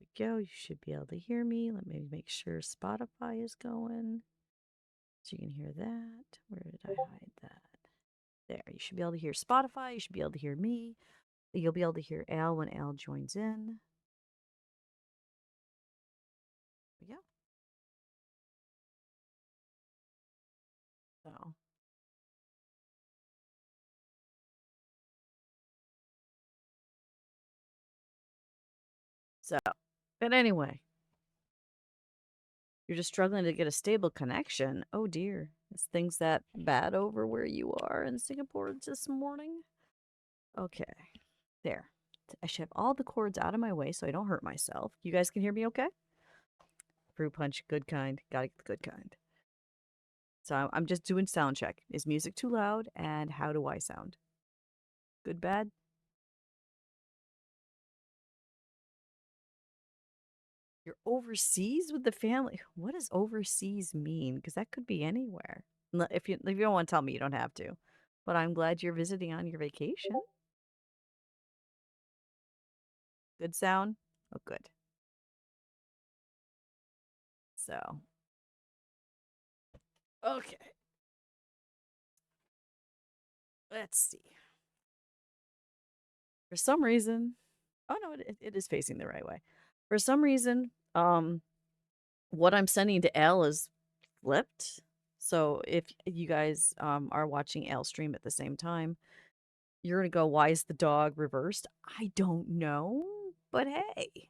we go. You should be able to hear me. Let me make sure Spotify is going. So you can hear that. Where did I hide that? There. You should be able to hear Spotify. You should be able to hear me. You'll be able to hear Al when Al joins in. Yeah. So. So. But anyway, you're just struggling to get a stable connection. Oh dear. Is things that bad over where you are in Singapore this morning? Okay. There. I should have all the cords out of my way so I don't hurt myself. You guys can hear me okay? Fruit punch, good kind. Gotta get the good kind. So I'm just doing sound check. Is music too loud? And how do I sound? Good, bad? You're overseas with the family. What does overseas mean? Because that could be anywhere. If you don't want to tell me, you don't have to. But I'm glad you're visiting on your vacation. Good sound? Oh, good. So, okay. Let's see. For some reason, oh no, it is facing the right way. For some reason, what I'm sending to Al is flipped. So if you guys are watching Al stream at the same time, you're gonna go, why is the dog reversed? I don't know, but hey,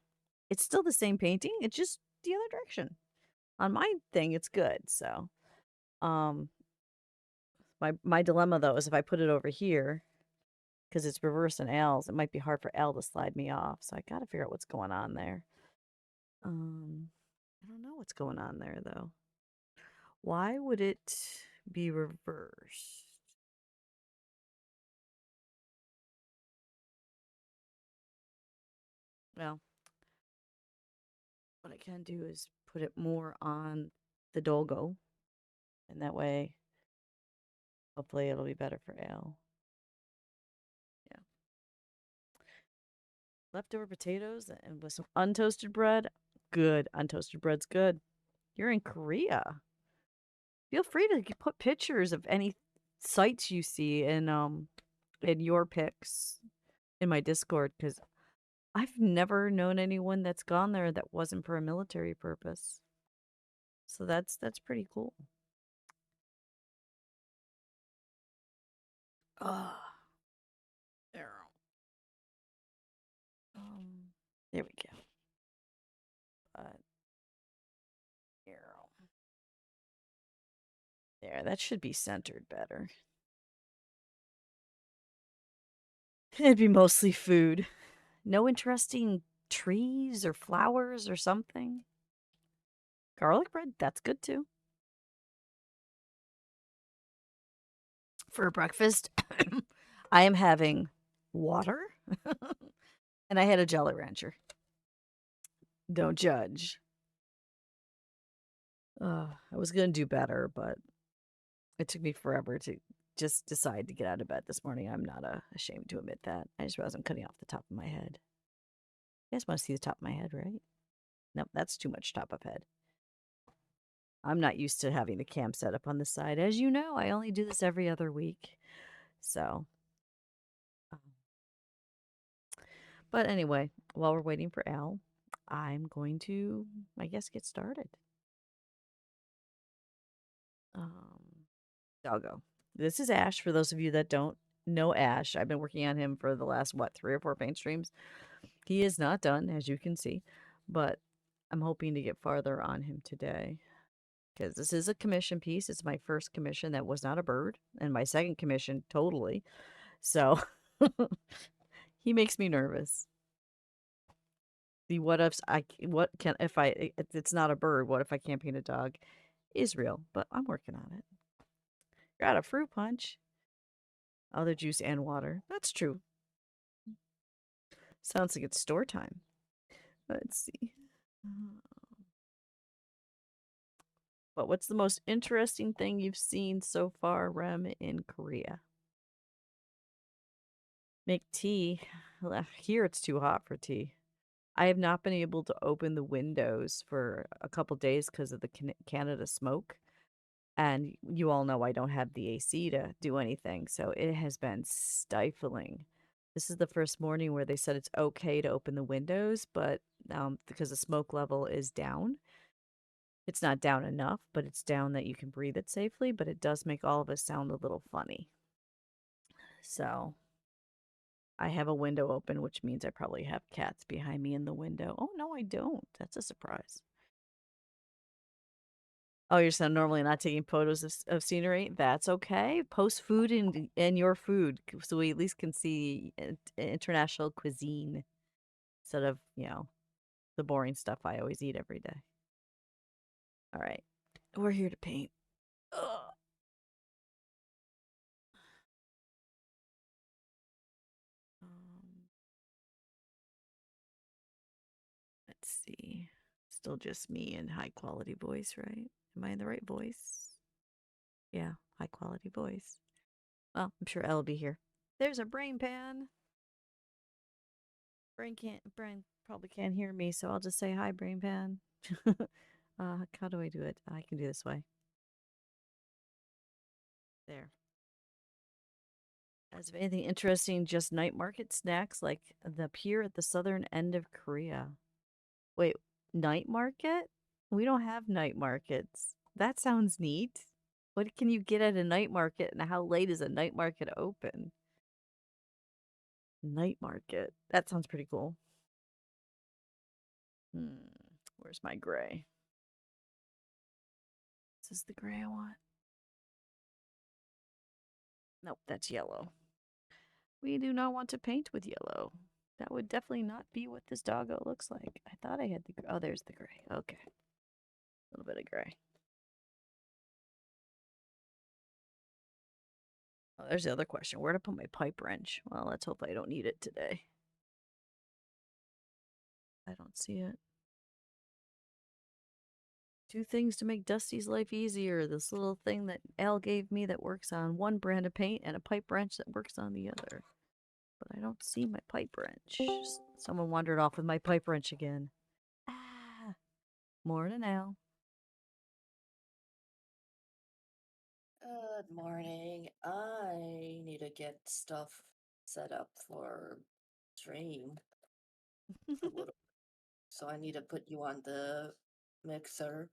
it's still the same painting. It's just the other direction. On my thing, it's good. So, um, my dilemma though is if I put it over here because it's reversed in L's, it might be hard for L to slide me off. So I got to figure out what's going on there. Um, I don't know what's going on there though. Why would it be reversed? Well, what I can do is put it more on the Dolgo, and that way, hopefully, it'll be better for Al. Yeah. Leftover potatoes and with some untoasted bread. Good. Untoasted bread's good. You're in Korea. Feel free to put pictures of any sites you see in your pics in my Discord because I've never known anyone that's gone there that wasn't for a military purpose. So that's pretty cool. Oh, there. Um, there we go. Arrow. There, that should be centered better. It'd be mostly food. No interesting trees or flowers or something. Garlic bread, that's good too. For breakfast, I am having water and I had a Jolly Rancher. Don't judge. I was going to do better, but it took me forever to just decide to get out of bed this morning. I'm not ashamed to admit that. I just realized I'm cutting off the top of my head. You guys want to see the top of my head, right? Nope, that's too much top of head. I'm not used to having the cam set up on the side. As you know, I only do this every other week. So, um, but anyway, while we're waiting for Al, I'm going to, I guess, get started. Doggo. This is Ash. For those of you that don't know Ash, I've been working on him for the last, what, 3 or 4 paint streams. He is not done, as you can see, but I'm hoping to get farther on him today. Because this is a commission piece. It's my first commission that was not a bird, and my second commission totally. So he makes me nervous. The what ifs what can if I it's not a bird, what if I can't paint a dog is real, but I'm working on it. Got a fruit punch. Other juice and water. That's true. Sounds like it's store time. Let's see. But what's the most interesting thing you've seen so far, Rem, in Korea? Make tea. Here it's too hot for tea. I have not been able to open the windows for a couple days because of the Canada smoke. And you all know I don't have the AC to do anything, so it has been stifling. This is the first morning where they said it's okay to open the windows, but because the smoke level is down, it's not down enough, but it's down that you can breathe it safely, but it does make all of us sound a little funny. So I have a window open, which means I probably have cats behind me in the window. Oh, no, I don't. That's a surprise. Oh, you're so normally not taking photos of scenery? That's okay. Post food and your food so we at least can see international cuisine instead of, the boring stuff I always eat every day. All right. We're here to paint. Ugh. Um, let's see. Still just me and high quality voice, right? Am I in the right voice? Yeah, high quality voice. Well, I'm sure Elle will be here. There's a brain pan. Brain probably can't hear me, so I'll just say hi, brain pan. How do I do it? I can do this way. There. As of anything interesting, just night market snacks like the pier at the southern end of Korea. Wait, night market? We don't have night markets. That sounds neat. What can you get at a night market and how late is a night market open? Night market. That sounds pretty cool. Hmm. Where's my gray? Is this the gray I want? Nope, that's yellow. We do not want to paint with yellow. That would definitely not be what this doggo looks like. I thought I had the. Oh, there's the gray. Okay. A little bit of gray. Oh, there's the other question. Where to put my pipe wrench? Well, let's hope I don't need it today. I don't see it. Two things to make Dusty's life easier. This little thing that Al gave me that works on one brand of paint and a pipe wrench that works on the other. But I don't see my pipe wrench. Someone wandered off with my pipe wrench again. Ah, morning, Al. Good morning. I need to get stuff set up for stream a little, so I need to put you on the mixer.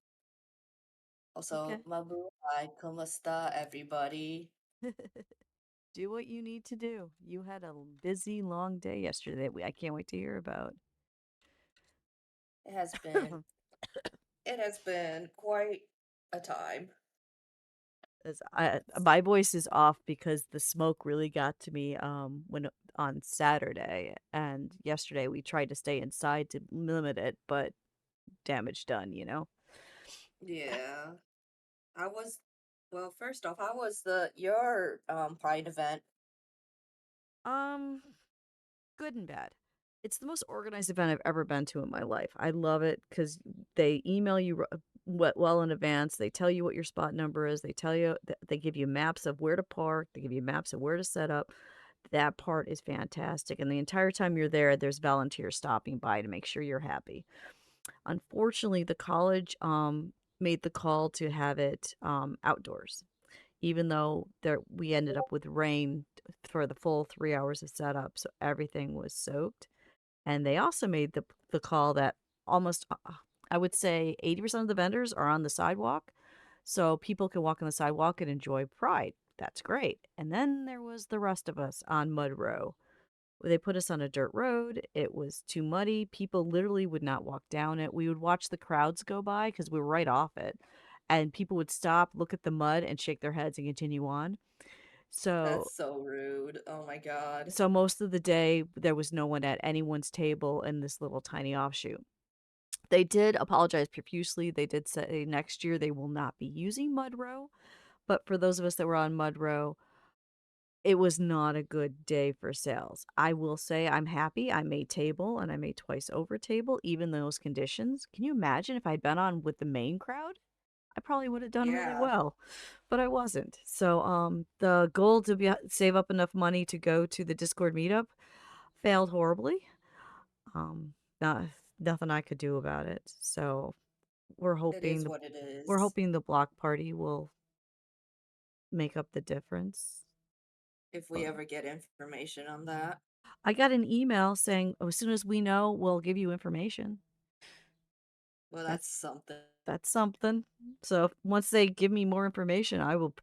Also, Okay. mabuhay, kumusta, everybody? Do what you need to do. You had a busy, long day yesterday that I can't wait to hear about. It has been it has been quite a time. My voice is off because the smoke really got to me when on Saturday and yesterday we tried to stay inside to limit it, but damage done. Yeah. I was well, first off, how was the your Pride event? Um, good and bad. It's the most organized event I've ever been to in my life. I love it because they email you well in advance. They tell you what your spot number is. They tell you they give you maps of where to park. They give you maps of where to set up. That part is fantastic. And the entire time you're there, there's volunteers stopping by to make sure you're happy. Unfortunately, the college made the call to have it outdoors, even though we ended up with rain for the full 3 hours of setup. So everything was soaked. And they also made the call that almost, I would say 80% of the vendors are on the sidewalk. So people can walk on the sidewalk and enjoy Pride. That's great. And then there was the rest of us on Mud Row. They put us on a dirt road. It was too muddy. People literally would not walk down it. We would watch the crowds go by because we were right off it. And people would stop, look at the mud, and shake their heads and continue on. So That's so rude. Oh my God. so most of the day there was no one at anyone's table in this little tiny offshoot. They did apologize profusely. They did say next year they will not be using Mud Row. But for those of us that were on Mud Row, it was not a good day for sales. I will say I'm happy. I made table and I made twice over table, even those conditions. Can you imagine if I'd been on with the main crowd? I probably would have done really Yeah. well, but I wasn't. So the goal to save up enough money to go to the Discord meetup failed horribly. Um, not nothing I could do about it. So we're It is hoping the what it we're is. hoping the block party will make up the difference. If we But ever get information on that. I got an email saying, "Oh, as soon as we know, we'll give you information." Well, that's That's something. that's something. So once they give me more information, I will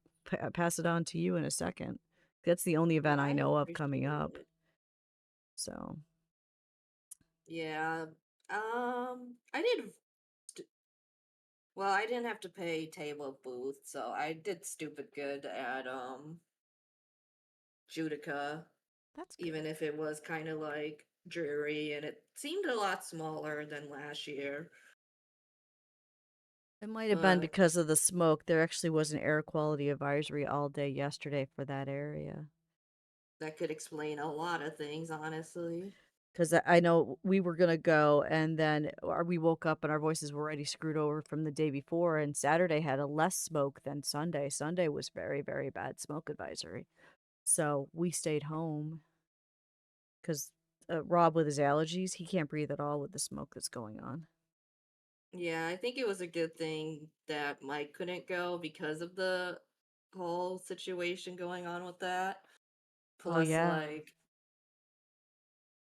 pass it on to you in a second. That's the only Well, event I I know of coming appreciate up. it. So, Yeah. I did. Well, I didn't have to pay table booth, so I did stupid good at Judica, that's even good. if it was kind of like dreary and it seemed a lot smaller than last year. It might have been But because of the smoke. There actually was an air quality advisory all day yesterday for that area. that could explain a lot of things, honestly. Because I know we were gonna go, and then we woke up and our voices were already screwed over from the day before. And Saturday had a less smoke than Sunday. Sunday was very, very bad smoke advisory. So we stayed home because Rob, with his allergies, he can't breathe at all with the smoke that's going on. Yeah, I think it was a good thing that Mike couldn't go because of the whole situation going on with that. Oh Plus, yeah,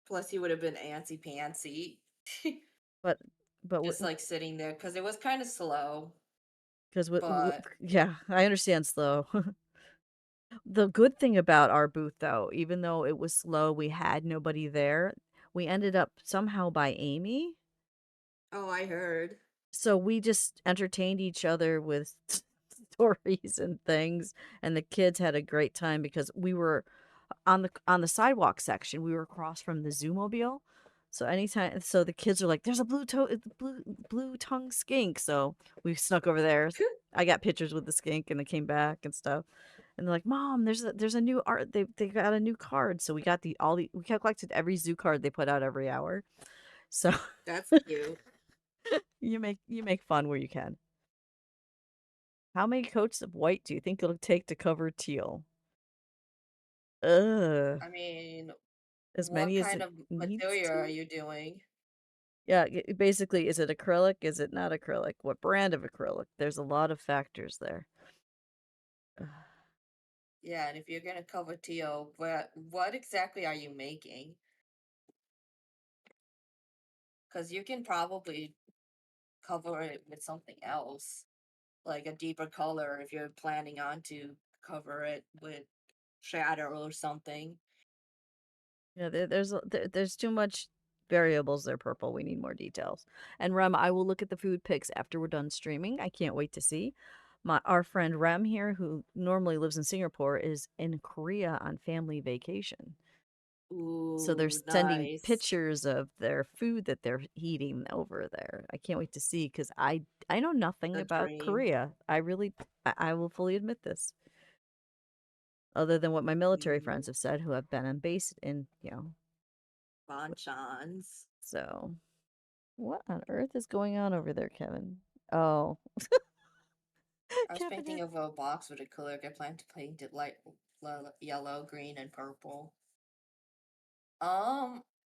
plus he would have been antsy pantsy. but Just like sitting there because it was kind of slow, because but yeah, I understand slow. The good thing about our booth, though, even though it was slow, we had nobody there. We ended up somehow by Amy. oh, I heard. So we just entertained each other with stories and things, and the kids had a great time because we were on the sidewalk section. We were across from the Zoomobile. So anytime, so the kids are like, "There's a blue tongue skink." So we snuck over there. I got pictures with the skink, and they came back and stuff. And they're like, "Mom, there's a new art. They got a new card." So we got the all the we collected every zoo card they put out every hour. So That's cute. you make fun where you can. How many coats of white do you think it'll take to cover teal? Ugh, I mean, as what many as kind it of needs material are to. you doing? Yeah, basically, is it acrylic? Is it not acrylic? What brand of acrylic? There's a lot of factors there. Ugh. Yeah, and if you're gonna cover teal, what exactly are you making? Because you can probably cover it with something else, like a deeper color if you're planning on to cover it with shadow or something. Yeah, there's too much variables there, Purple. We need more details. And Rem, I will look at the food pics after we're done streaming. I can't wait to see. Our friend Rem here, who normally lives in Singapore, is in Korea on family vacation. So they're Ooh, sending nice. pictures of their food that they're eating over there. I can't wait to see because I know nothing The about dream. Korea. I will fully admit this, other than what my military friends Mm, have said who have been on base in, bonchons. so what on earth is going on over there, Kevin? Oh, I was Kevin painting had over a box with acrylic. I plan to paint it light yellow, green, and purple.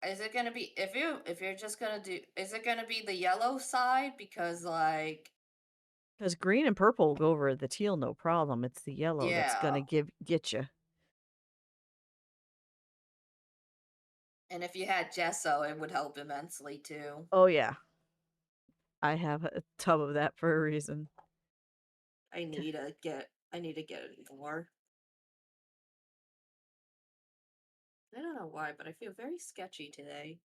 Is it gonna be if you're just gonna do? Is it gonna be the yellow side? Because like, because green and purple will go over the teal, no problem. It's the yellow that's gonna yeah. get you. And if you had gesso, it would help immensely too. Oh yeah, I have a tub of that for a reason. I need to get it more. I don't know why, but I feel very sketchy today.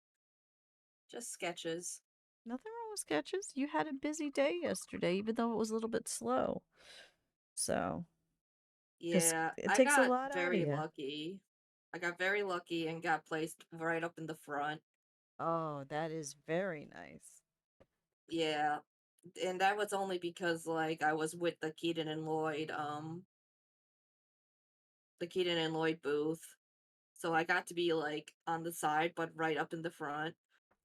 Just sketches. Nothing wrong with sketches. You had a busy day yesterday, even though it was a little bit slow. So, because Yeah, it I takes a got lot out of very you. lucky. I got very lucky and got placed right up in the front. Oh, that is very nice. Yeah. And that was only because like I was with the Keaton and Lloyd booth. So I got to be like on the side but right up in the front.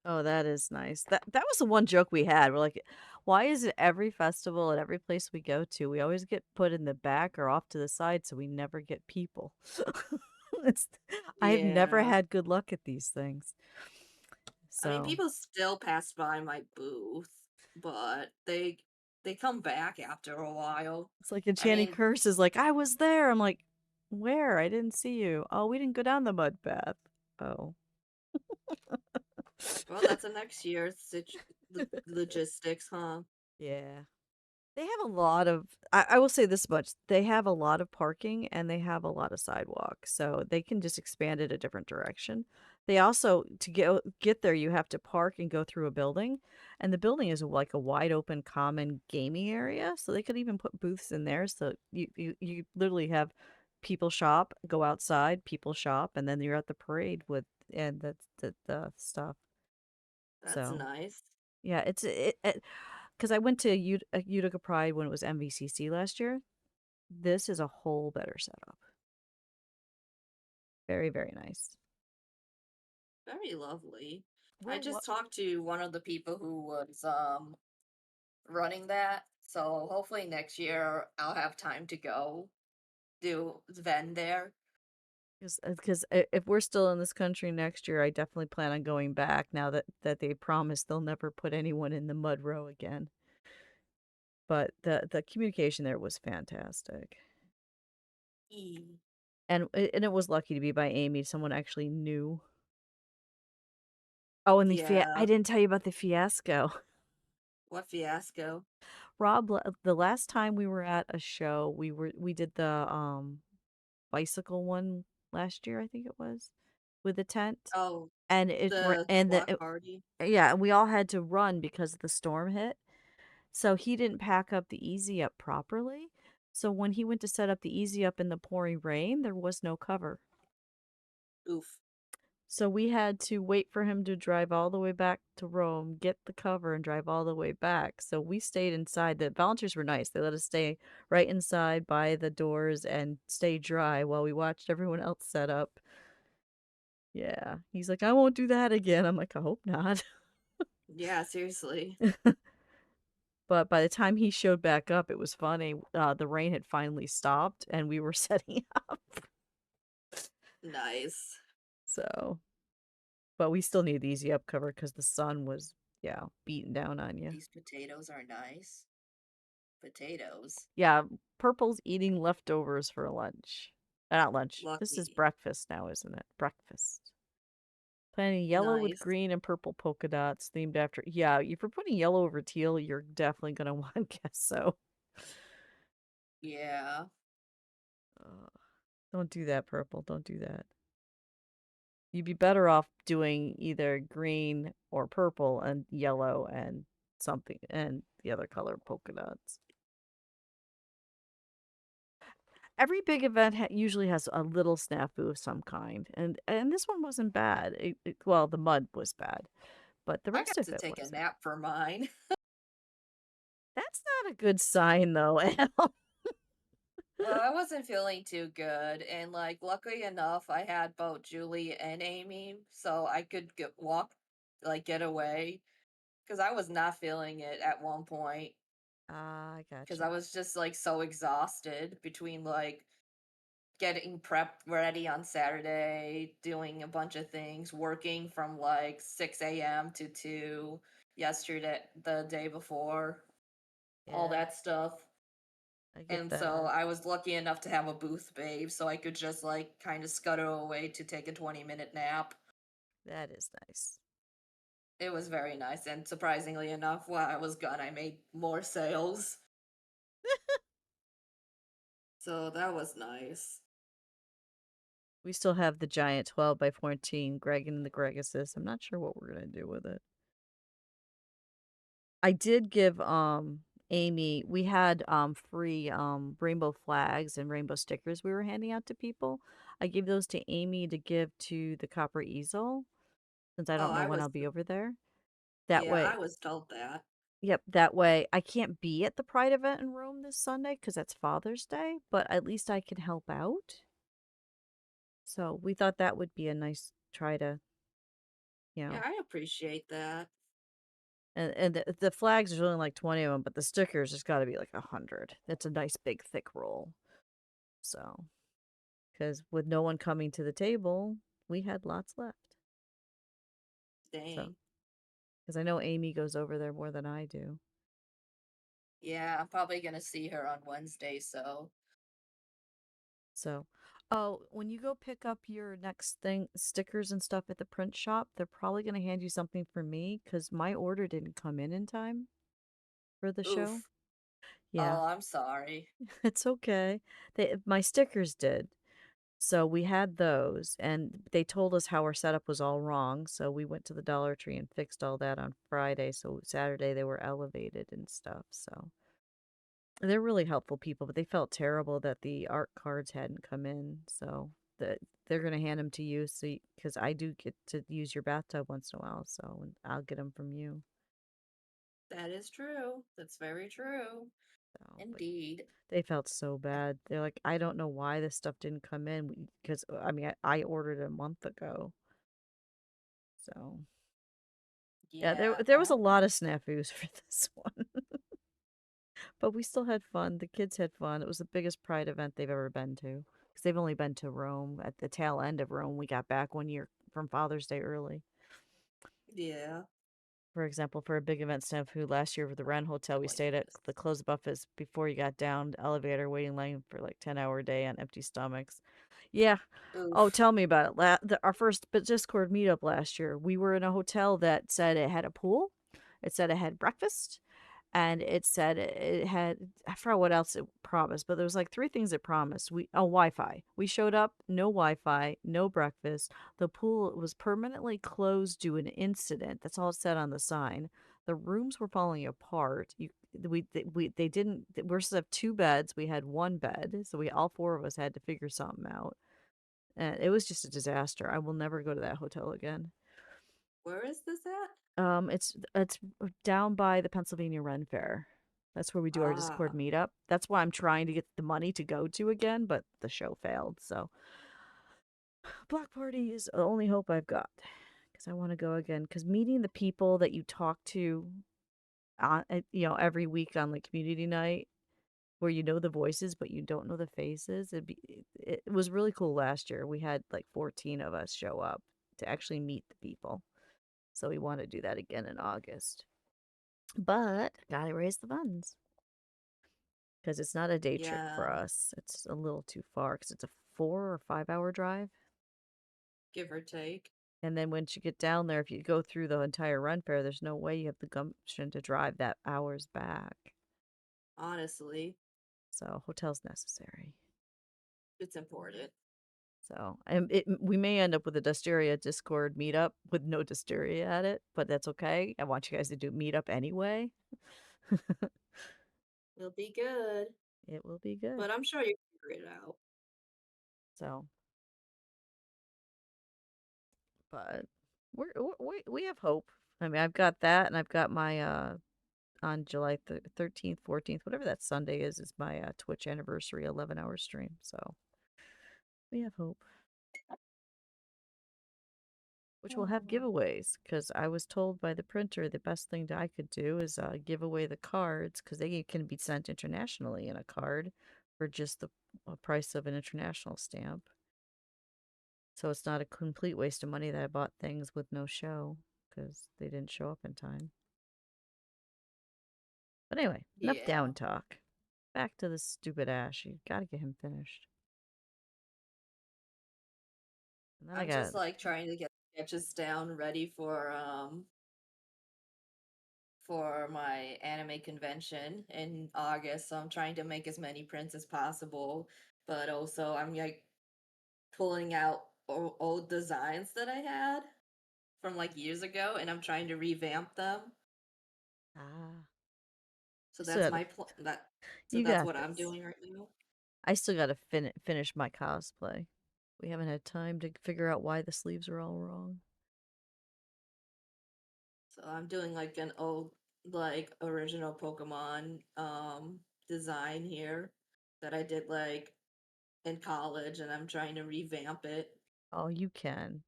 Oh, that is nice. That was the one joke we had. We're like, why is it every festival at every place we go to, we always get put in the back or off to the side so we never get people. it's I've never Yeah. had good luck at these things. I mean, So people still pass by my booth, but they come back after a while. it's like I Enchanting mean, Curse is like, I was there. I'm like, where? I didn't see you. Oh, we didn't go down the mud path. Oh. well, that's a next year's logistics, huh? Yeah. They have a lot of I will say this much. They have a lot of parking and they have a lot of sidewalk. So they can just expand it a different direction. They also to get there you have to park and go through a building. And the building is like a wide open common gaming area. So they could even put booths in there. So you literally have people shop, go outside, people shop, and then you're at the parade with and the stuff. That's So nice. yeah, it 'cause I went to Utica Pride when it was MVCC last year. This is a whole better setup. Very, very nice. Very lovely. I We're just what talked to one of the people who was running that, so hopefully next year I'll have time to go do Ven there. because if we're still in this country next year, I definitely plan on going back now that they promised they'll never put anyone in the mud row again. But the communication there was fantastic. E. And it was lucky to be by Amy, someone actually knew. Oh, and I Yeah. didn't tell you about the fiasco. What fiasco? The last time we were at a show, we did the bicycle one last year, I think it was, with the tent. Oh, And the and block party. yeah, and we all had to run because the storm hit. So he didn't pack up the easy up properly. So when he went to set up the easy up in the pouring rain, there was no cover. Oof. So we had to wait for him to drive all the way back to Rome, get the cover, and drive all the way back. So we stayed inside. The volunteers were nice. They let us stay right inside by the doors and stay dry while we watched everyone else set up. Yeah. He's like, I won't do that again. I'm like, I hope not. Yeah, seriously. But by the time he showed back up, it was funny. The rain had finally stopped and we were setting up. Nice. So, but we still need the easy up cover because the sun was, yeah, beating down on you. These potatoes are nice. Potatoes. Yeah, Purple's eating leftovers for lunch. Not lunch. This is Lucky. breakfast now, isn't it? Breakfast. Planning yellow with Nice. green and purple polka dots themed after. Yeah, if you're putting yellow over teal, you're definitely going to want gesso. Yeah. Uh, don't do that, Purple. Don't do that. You'd be better off doing either green or purple and yellow and something and the other color polka dots. Every big event usually has a little snafu of some kind, and this one wasn't bad. Well, the mud was bad, but the I rest got of to it take a wasn't. nap for mine. That's not a good sign, though, Al. Well, I wasn't feeling too good, and like luckily enough, I had both Julie and Amy, so I could get away, because I was not feeling it at one point, Ah, I because gotcha. I was just like so exhausted between like getting prepped ready on Saturday, doing a bunch of things, working from like 6 a.m. to 2 yesterday, the day before, all Yeah, that stuff. I get And so that. I was lucky enough to have a booth babe, so I could just like kind of scuttle away to take a 20-minute nap. That is nice. It was very nice, and surprisingly enough, while I was gone, I made more sales. So that was nice. We still have the giant 12 by 14 Greg and the Greguses. I'm not sure what we're gonna do with it. I did give Amy we had free rainbow flags and rainbow stickers we were handing out to people. I gave those to Amy to give to the Copper Easel since I Oh, don't know when I'll be over there. That yeah, way, I was told that. yep, that way I can't be at the Pride event in Rome this Sunday because that's Father's Day, but at least I can help out. So we thought that would be a nice try to, you Yeah, know, I appreciate that. and the flags there's only like 20 of them, but the stickers there's got to be like 100. That's a nice big thick roll. So, because with no one coming to the table, we had lots left. So Dang. because I know Amy goes over there more than I do. Yeah, I'm probably gonna see her on Wednesday, so So, oh, when you go pick up your next thing, stickers and stuff at the print shop, they're probably going to hand you something for me because my order didn't come in time for the show. oof. Yeah, Oh, I'm sorry. it's okay. My stickers did. So we had those, and they told us how our setup was all wrong. So we went to the Dollar Tree and fixed all that on Friday. So Saturday they were elevated and stuff. So they're really helpful people, but they felt terrible that the art cards hadn't come in. So that they're gonna hand them to you, so because I do get to use your bathtub once in a while, so I'll get them from you. That is true. That's very true. So, but Indeed. they felt so bad. They're like, I don't know why this stuff didn't come in because I mean I ordered it a month ago. So yeah, Yeah. there was a lot of snafus for this one, but we still had fun. The kids had fun. It was the biggest Pride event they've ever been to because they've only been to Rome at the tail end of Rome. We got back 1 year from Father's Day early. Yeah. For example, for a big event snafu last year for the Wren Hotel, we Like stayed at this. the closed buffets before you got down the elevator, waiting line for like 10-hour day on empty stomachs. Yeah. Oh, Oof. tell me about it. Our first Discord meetup last year, we were in a hotel that said it had a pool. It said it had breakfast, and it said it had, I forgot what else it promised, but there was like three things it promised. Wi-Fi. We showed up, no Wi-Fi, no breakfast. The pool was permanently closed due to an incident. That's all it said on the sign. The rooms were falling apart. They didn't. We're supposed to have two beds. We had one bed, so we all four of us had to figure something out. And it was just a disaster. I will never go to that hotel again. Where is this at? It's down by the Pennsylvania Ren Fair. That's where we do our Discord Ah, meetup. That's why I'm trying to get the money to go to again, but the show failed. So block party is the only hope I've got because I want to go again. Because meeting the people that you talk to, every week on like community night, where you know the voices but you don't know the faces, it was really cool last year. We had like 14 of us show up to actually meet the people. So we want to do that again in August. But gotta raise the funds because it's not a day trip for yeah. us. It's a little too far because it's a 4 or 5 hour drive. Give or take. And then once you get down there, if you go through the entire run fair, there's no way you have the gumption to drive that hours back. Honestly, So hotel's necessary. it's important. So and we may end up with a Dustiria Discord meetup with no Dustiria at it, but that's okay. I want you guys to do meetup anyway. It'll be good. It will be good. But I'm sure you can figure it out. So, but we have hope. I mean, I've got that, and I've got my on July 13th, 14th, whatever that Sunday is my Twitch anniversary 11-hour stream. So we have hope, which will have Oh. giveaways. Because I was told by the printer the best thing that I could do is give away the cards because they can be sent internationally in a card for just the price of an international stamp. So it's not a complete waste of money that I bought things with no show because they didn't show up in time. But anyway, enough Yeah. down talk. Back to this stupid Ash. You gotta get him finished. And then I I'm just got, like trying to get sketches down ready for my anime convention in August. So I'm trying to make as many prints as possible, but also I'm like pulling out old designs that I had from like years ago and I'm trying to revamp them. ah, So you still that's gotta, my pl- that so you that's got what I'm this. doing right now. I still gotta finish my cosplay. We haven't had time to figure out why the sleeves are all wrong. So I'm doing like an old like original Pokemon design here that I did like in college and I'm trying to revamp it. Oh, you can.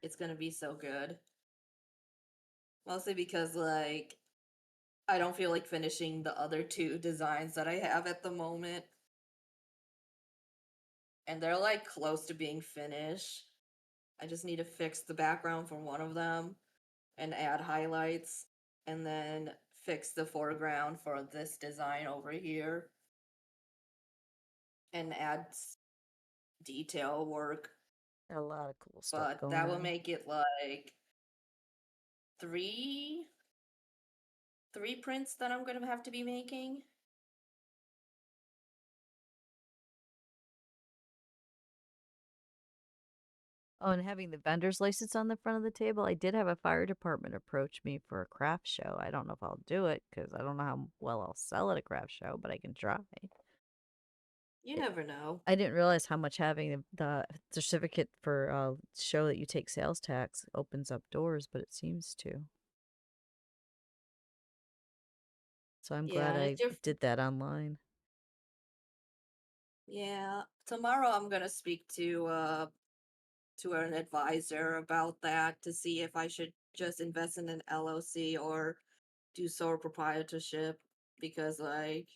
It's going to be so good. Mostly because like I don't feel like finishing the other two designs that I have at the moment and they're like close to being finished. I just need to fix the background for one of them and add highlights and then fix the foreground for this design over here and add detail work. A lot of cool stuff But going that will on. make it like three three prints that I'm gonna have to be making. Oh, and having the vendor's license on the front of the table, I did have a fire department approach me for a craft show. I don't know if I'll do it because I don't know how well I'll sell at a craft show, but I can try. You It, never know. I didn't realize how much having the certificate for show that you take sales tax opens up doors, but it seems to. So I'm Yeah, glad and I did that online. yeah. Tomorrow I'm gonna speak to an advisor about that to see if I should just invest in an LLC or do sole proprietorship because like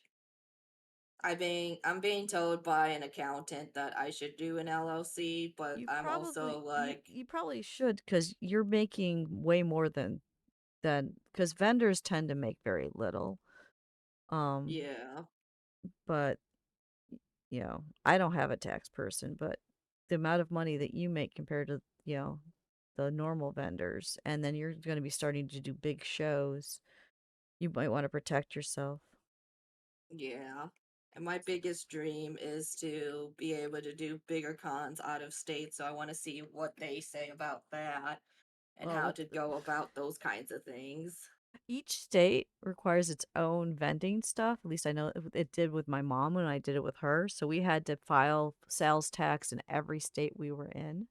I'm being told by an accountant that I should do an LLC, but I'm also like, You probably should because you're making way more than because vendors tend to make very little. Um, yeah, but I don't have a tax person, but the amount of money that you make compared to, the normal vendors, and then you're going to be starting to do big shows, you might want to protect yourself. yeah. And my biggest dream is to be able to do bigger cons out of state, so I want to see what they say about that and Well, how with to go about those kinds of things. each state requires its own vending stuff. At least I know it did with my mom when I did it with her. So we had to file sales tax in every state we were in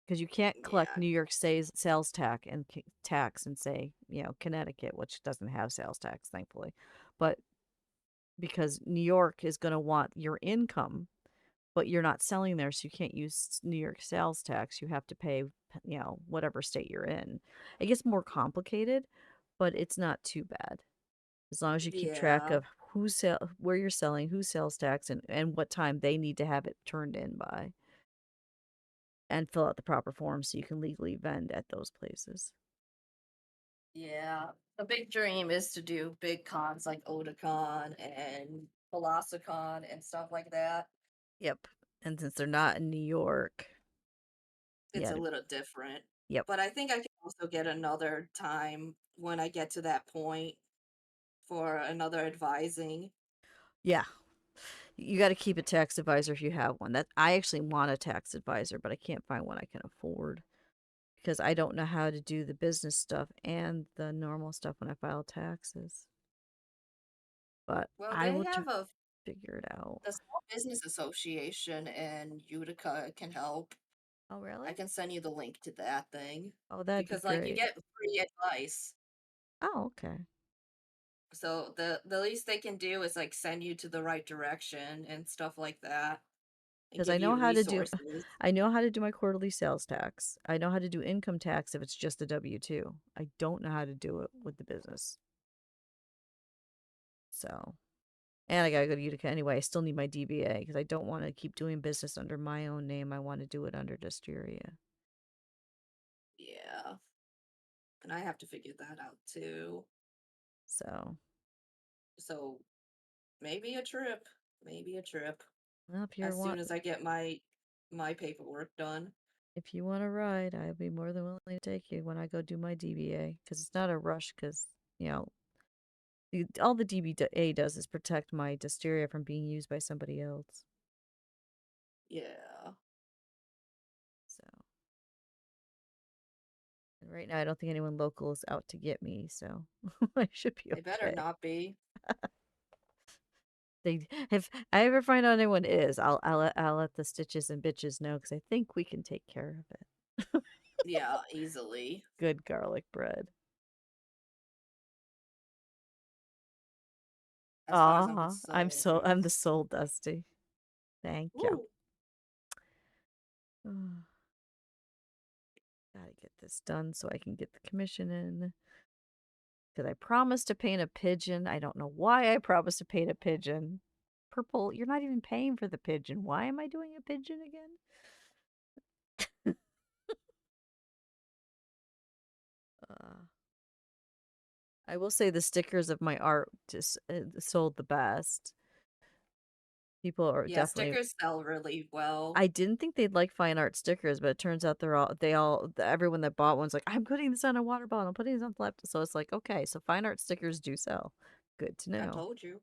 because you can't collect Yeah, New York sales tax and say, Connecticut, which doesn't have sales tax, thankfully. But because New York is going to want your income, but you're not selling there, so you can't use New York sales tax. You have to pay, whatever state you're in. It gets more complicated, but it's not too bad as long as you keep track yeah, of where you're selling, who sells tax, and what time they need to have it turned in by, and fill out the proper forms so you can legally vend at those places. yeah. The big dream is to do big cons like Otakon and Velocicon and stuff like that. Yep. And since they're not in New York, It's yeah, a little different. yep. But I think I can also get another time when I get to that point for another advising. Yeah. You got to keep a tax advisor if you have one. That I actually want a tax advisor, but I can't find one I can afford because I don't know how to do the business stuff and the normal stuff when I file taxes. But Well, I they will have a figure it out. the Small Business Association in Utica can help. Oh, I really? can send you the link to that thing Oh, that'd be because like you great. get free advice. Oh, okay. So the least they can do is like send you to the right direction and stuff like that and Because give you resources. I know how to do my quarterly sales tax. I know how to do income tax if it's just a W-2. I don't know how to do it with the business. So, and I gotta go to Utica anyway. I still need my DBA because I don't want to keep doing business under my own name. I want to do it under Dustiria. Yeah. And I have to figure that out too. So, So maybe a trip. Maybe a trip. well, As soon as I get my paperwork done. if you want to ride, I'd be more than willing to take you when I go do my DBA because it's not a rush because, you know, all the DBA does is protect my Dusteria from being used by somebody else. Yeah. So, and right now, I don't think anyone local is out to get me, so I should be They better okay. not be. If I ever find out anyone is, I'll let the stitches and bitches know because I think we can take care of it. Yeah, easily. Good garlic bread. As far as I'm Aw, concerned, I'm the yes. soul dusty. Thank you. Woo! Gotta get this done so I can get the commission in. Because I promised to paint a pigeon. I don't know why I promised to paint a pigeon. Purple, you're not even paying for the pigeon. Why am I doing a pigeon again? I will say the stickers of my art just sold the best. People are Yeah, definitely. stickers sell really well. I didn't think they'd like fine art stickers, but it turns out everyone that bought one's like, I'm putting this on a water bottle, I'm putting this on flip. So it's like, okay, so fine art stickers do sell. Good to I know. told you.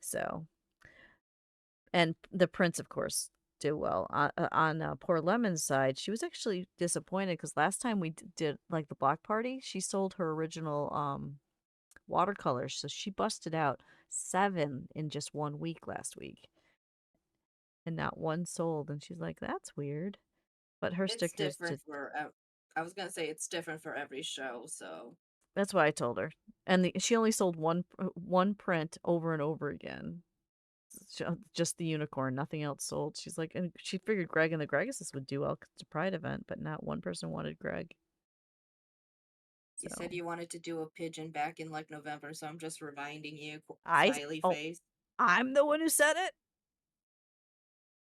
So, and the prints, of course, do well. On Poor Lemon's side, she was actually disappointed because last time we did like the block party, she sold her original watercolors, so she busted out 7 in just 1 week last week, and not one sold. And she's like, "That's weird." But her It's stickers different did. for I was gonna say it's different for every show, so That's what I told her. And she only sold one print over and over again. Just the unicorn, nothing else sold. She's like, and she figured Greg and the Greguses would do well 'cause it's a Pride event, but not one person wanted Greg. you said So you wanted to do a pigeon back in like November, so I'm just reminding you, I smiley oh, face. I'm the one who said it.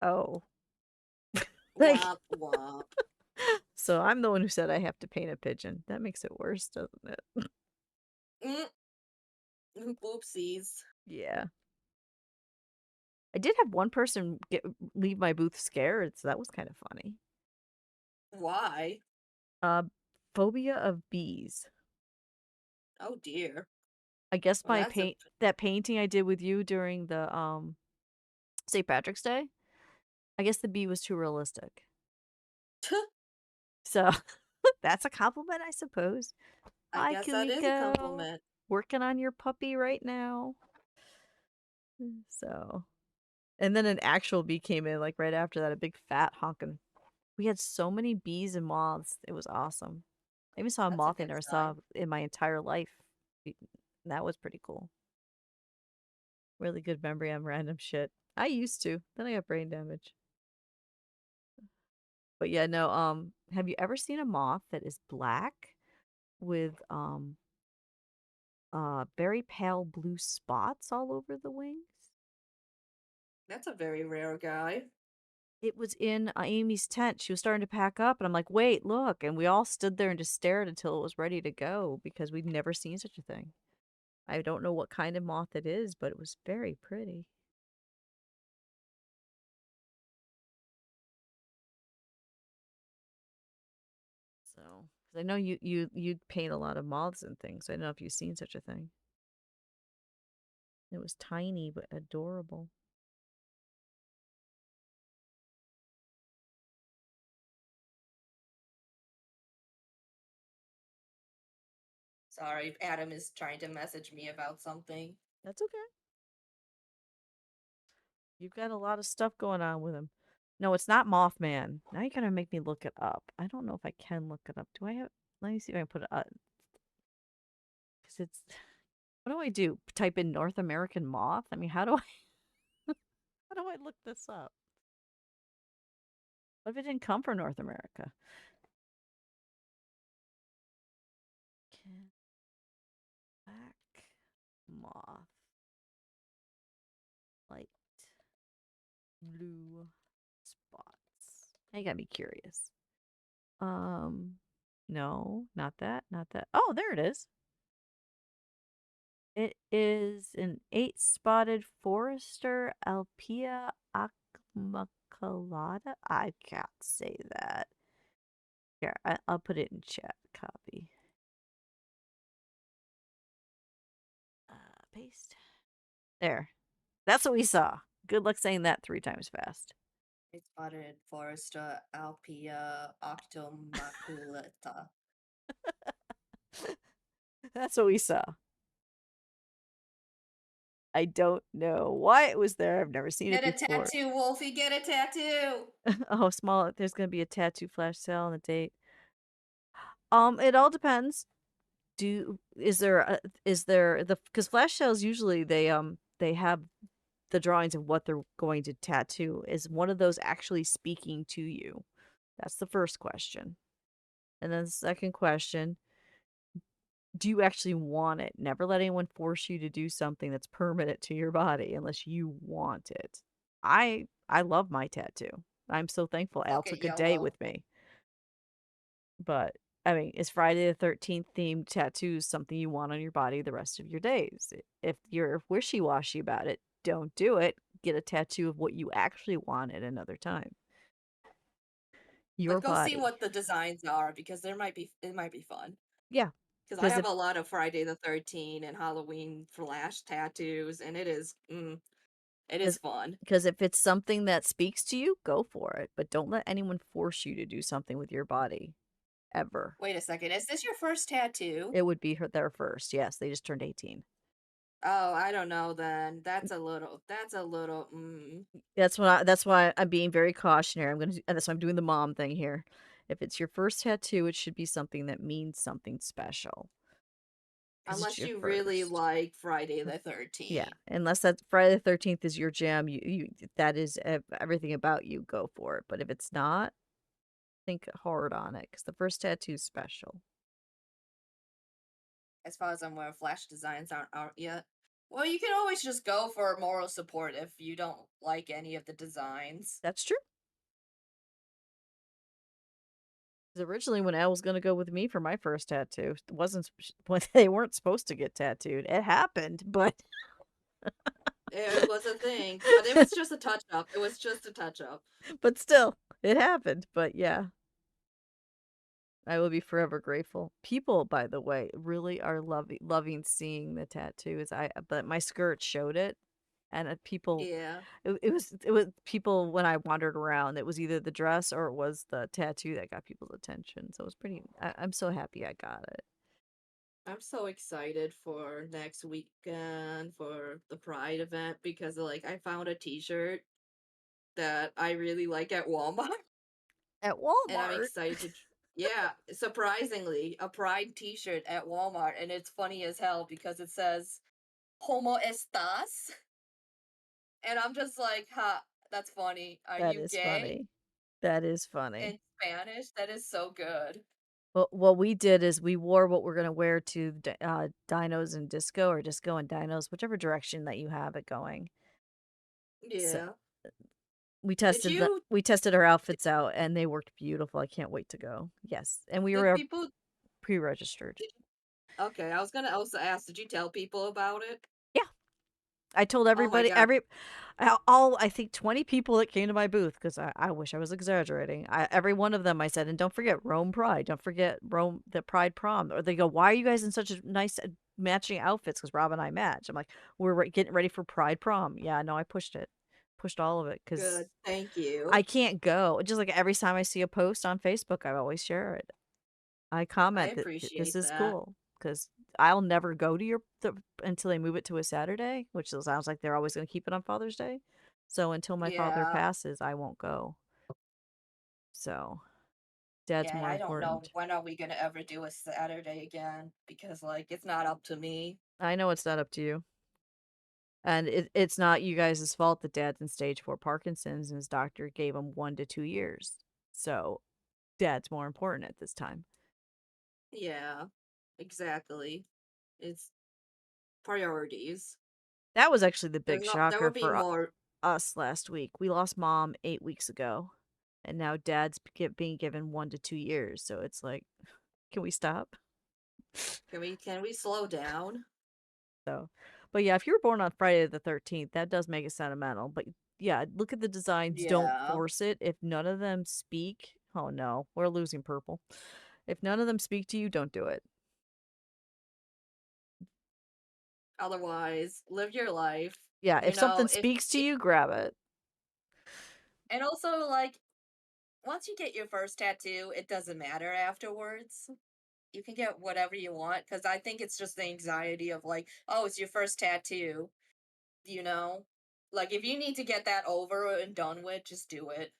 Oh, like Womp womp. so I'm the one who said I have to paint a pigeon. That makes it worse, doesn't it? Mm, oopsies. Yeah. I did have one person leave my booth scared, so that was kind of funny. Why? Uh, phobia of bees. Oh dear. I guess Well, my that's a paint that painting I did with you during the St. Patrick's Day. I guess the bee was too realistic. So that's a compliment, I suppose. I Hi, guess that is a Kumiko. compliment. Working on your puppy right now. So, and then an actual bee came in like right after that, a big fat honking. We had so many bees and moths. It was awesome. I even saw a That's a moth I good never saw sign. in my entire life. That was pretty cool. Really good memory on random shit. I used to. Then I got brain damage. But yeah, no, have you ever seen a moth that is black with very pale blue spots all over the wings? That's a very rare guy. It was in Amy's tent. She was starting to pack up, and I'm like, "Wait, look!" And we all stood there and just stared until it was ready to go because we'd never seen such a thing. I don't know what kind of moth it is, but it was very pretty. So, 'cause I know you paint a lot of moths and things. I don't know if you've seen such a thing. It was tiny but adorable. Sorry, Adam is trying to message me about something. That's okay. You've got a lot of stuff going on with him. No, it's not Mothman. Now you're gonna make me look it up. I don't know if I can look it up. Do I have? Let me see if I can put it up. Because it's. What do I do? Type in North American moth? I mean, how do I? How do I look this up? What if it didn't come from North America? Black moth, light blue spots. Now you got me curious. Um, no, not that, not that. Oh, there it is. It is an 8-spotted Forester Alpia acmaculata. I can't say that. Here, I'll put it in chat. Copy. Paste. There. That's what we saw. Good luck saying that 3 times fast. It's spotted Foresta Alpia Octomaculata. That's what we saw. I don't know why it was there. I've never seen it Get a before. tattoo, Wolfie, get a tattoo! Oh, small. There's gonna be a tattoo flash sale on the date. It all depends. Is there the because flash sales usually they have the drawings of what they're going to tattoo. Is one of those actually speaking to you? That's the first question. And then the second question, do you actually want it? Never let anyone force you to do something that's permanent to your body unless you want it. I love my tattoo. I'm so thankful Al Fuck it, took a day YOLO. with me. But I mean, is Friday the 13th themed tattoos something you want on your body the rest of your days? If you're wishy washy about it, don't do it. Get a tattoo of what you actually want at another time. Your But go see body. what the designs are because it might be fun. Yeah. Because I Because have if a lot of Friday the 13th and Halloween flash tattoos, and it is Because fun. because if it's something that speaks to you, go for it, but don't let anyone force you to do something with your body, ever. Wait a second, is this your first tattoo? It would be her their first. Yes, they just turned 18. Oh, I don't know then. That's a little, That's why I'm being very cautionary. And that's why I'm doing the mom thing here. If it's your first tattoo, it should be something that means something special because it's unless your you really first. like Friday the Yeah, 13th. unless that Friday the 13th is your jam, you that is everything about you, go for it. But if it's not, think hard on it because the first tattoo is special. As far as I'm aware, flash designs aren't out yet. Well, you can always just go for moral support if you don't like any of the designs. That's true. 'Cause originally, when Elle was gonna go with me for my first tattoo, it wasn't when they weren't supposed to get tattooed. It happened, but It was a thing, but it was just a touch up. It was just a touch up. but still, it happened. But yeah, I will be forever grateful. People, by the way, really are loving seeing the tattoos. But my skirt showed it, and people, Yeah, it was people when I wandered around. It was either the dress or it was the tattoo that got people's attention. So it was pretty. I'm so happy I got it. I'm so excited for next weekend for the Pride event because like I found a t-shirt that I really like at Walmart At and I'm Walmart. excited to yeah, surprisingly, a Pride t-shirt at Walmart and it's funny as hell because it says "Homo estas?" And I'm just like, "Ha, that's funny. Are That you is gay?" funny. That is funny. In Spanish. That is so good. Well, what we did is we wore what we're gonna wear to Dinos and Disco or Disco and Dinos, whichever direction that you have it going. So Yeah. Did you we tested our outfits out and they worked beautiful. I can't wait to go. Yes, and we did were people pre-registered. did okay, I was gonna also ask, did you tell people about it? Yeah, I told Oh my everybody, god, all I think 20 people that came to my booth because I wish I was exaggerating. Every one of them I said, and don't forget Rome Pride, don't forget Rome the Pride Prom. Or they go, why are you guys in such a nice matching outfits? Because Rob and I match. I'm like, we're getting ready for Pride Prom. Yeah, no, I pushed all of it because good. Thank you. I can't go. Just like every time I see a post on Facebook, I always share it. I I comment that this appreciate is that. cool because I'll never go to until they move it to a Saturday, which sounds like they're always going to keep it on Father's Day. So until my father Yeah. passes, I won't go. So dad's Yeah, and more I don't know important. when are we gonna ever do a Saturday again because like it's not up to me. I know it's not up to you. And it's not you guys' fault that dad's in stage 4 Parkinson's and his doctor gave him 1 to 2 years. So dad's more important at this time. Yeah, exactly. It's priorities. That was actually the big There will shocker be for more. us last week. We lost mom 8 weeks ago, and now dad's being given 1 to 2 years. So it's like, can we stop? Can we slow down? So, but yeah, if you were born on Friday the 13th, that does make it sentimental. But yeah, look at the designs. Don't Yeah. force it. If none of them speak, oh no, we're losing purple. If none of them speak to you, don't do it. Otherwise, live your life. Yeah, You if know, something speaks to you, grab it. and also like once you get your first tattoo, it doesn't matter afterwards. You can get whatever you want because I think it's just the anxiety of like, oh, it's your first tattoo, you know? Like if you need to get that over and done with, just do it.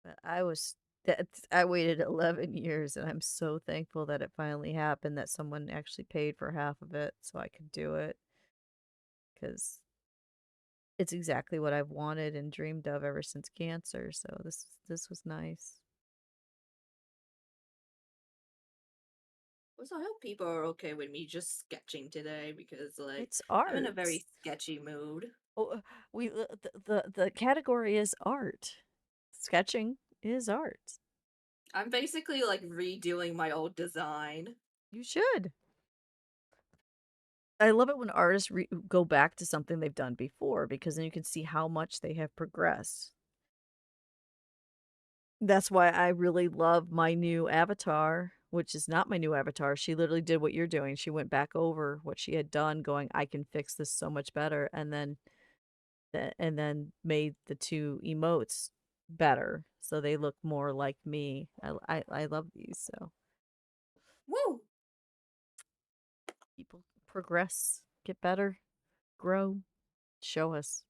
But I waited 11 years and I'm so thankful that it finally happened that someone actually paid for half of it so I could do it cuz it's exactly what I've wanted and dreamed of ever since cancer. So this was nice. So I hope people are okay with me just sketching today because like It's I'm in a art. very sketchy mood. Oh, the category is art. Sketching is art. I'm basically like redoing my old design. You should. I love it when artists go back to something they've done before because then you can see how much they have progressed. That's why I really love my new avatar, which is not my new avatar. She literally did what you're doing. She went back over what she had done, going, "I can fix this so much better," and then made the 2 emotes better, so they look more like me. I love these, so Woo! people progress, get better, grow, show us.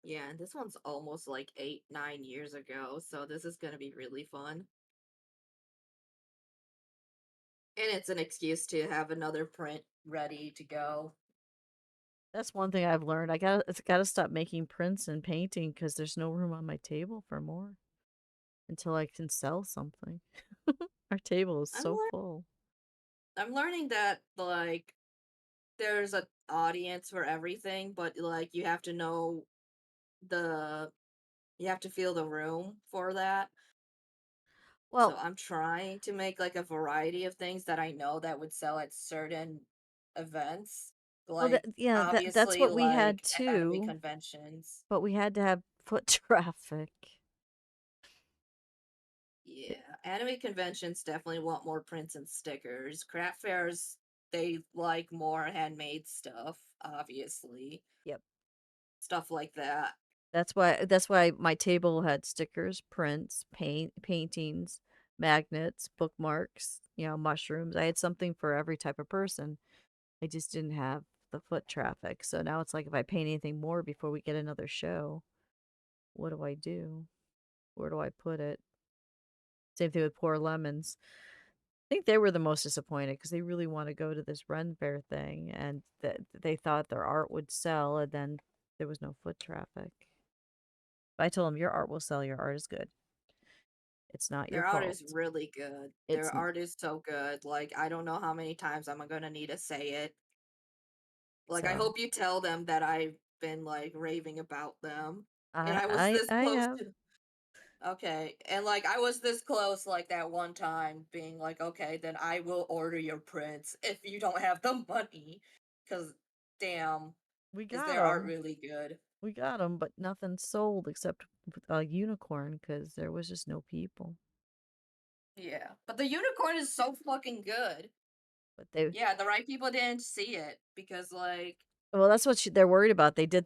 Yeah, and this one's almost like 8, 9 years ago, so this is gonna be really fun. And it's an excuse to have another print ready to go. That's one thing I've learned. I gotta stop making prints and painting because there's no room on my table for more until I can sell something. Our table is I'm so lear- full. I'm learning that like there's an audience for everything, but like the you have to feel the room for that. So Well I'm trying to make like a variety of things that I know that would sell at certain events, well, like yeah, that's obviously what we had like anime too, conventions. but we had to have foot traffic. It Yeah, anime conventions definitely want more prints and stickers. Craft fairs, they like more handmade stuff, obviously. Yep. Stuff like that. That's why my table had stickers, prints, paintings, magnets, bookmarks, mushrooms. I had something for every type of person. I just didn't have the foot traffic. So now it's like if I paint anything more before we get another show, what do I do? Where do I put it? Same thing with Poor Lemons. I think they were the most disappointed because they really want to go to this Ren Fair thing and they thought their art would sell and then there was no foot traffic. I told them your art will sell, your art is good. It's not your Their art is fault. really good. Their It's art is so good. Like, I don't know how many times I'm gonna need to say it. Like, I so hope you tell them that I've been like raving about them. And I I was I this I close have to okay. And like I was this close like that one time being like, okay, then I will order your prints if you don't have the money. Cause damn, we is got their art them. really good? We got them, but nothing sold except a unicorn because there was just no people. Yeah. But the unicorn is so fucking good. But they Yeah, the right people didn't see it because like Well, that's what they're worried about. They did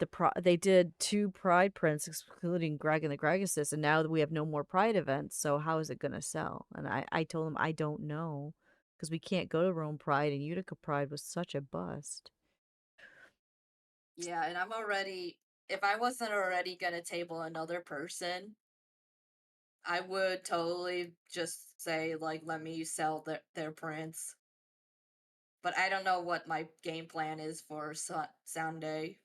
2 Pride prints, excluding Greg and the Gregases, and now that we have no more Pride events, so how is it gonna sell? And I told him I don't know because we can't go to Rome Pride and Utica Pride was such a bust. yeah, and I'm already if I wasn't already gonna table another person, I would totally just say like let me sell their prints. But I don't know what my game plan is for Sunday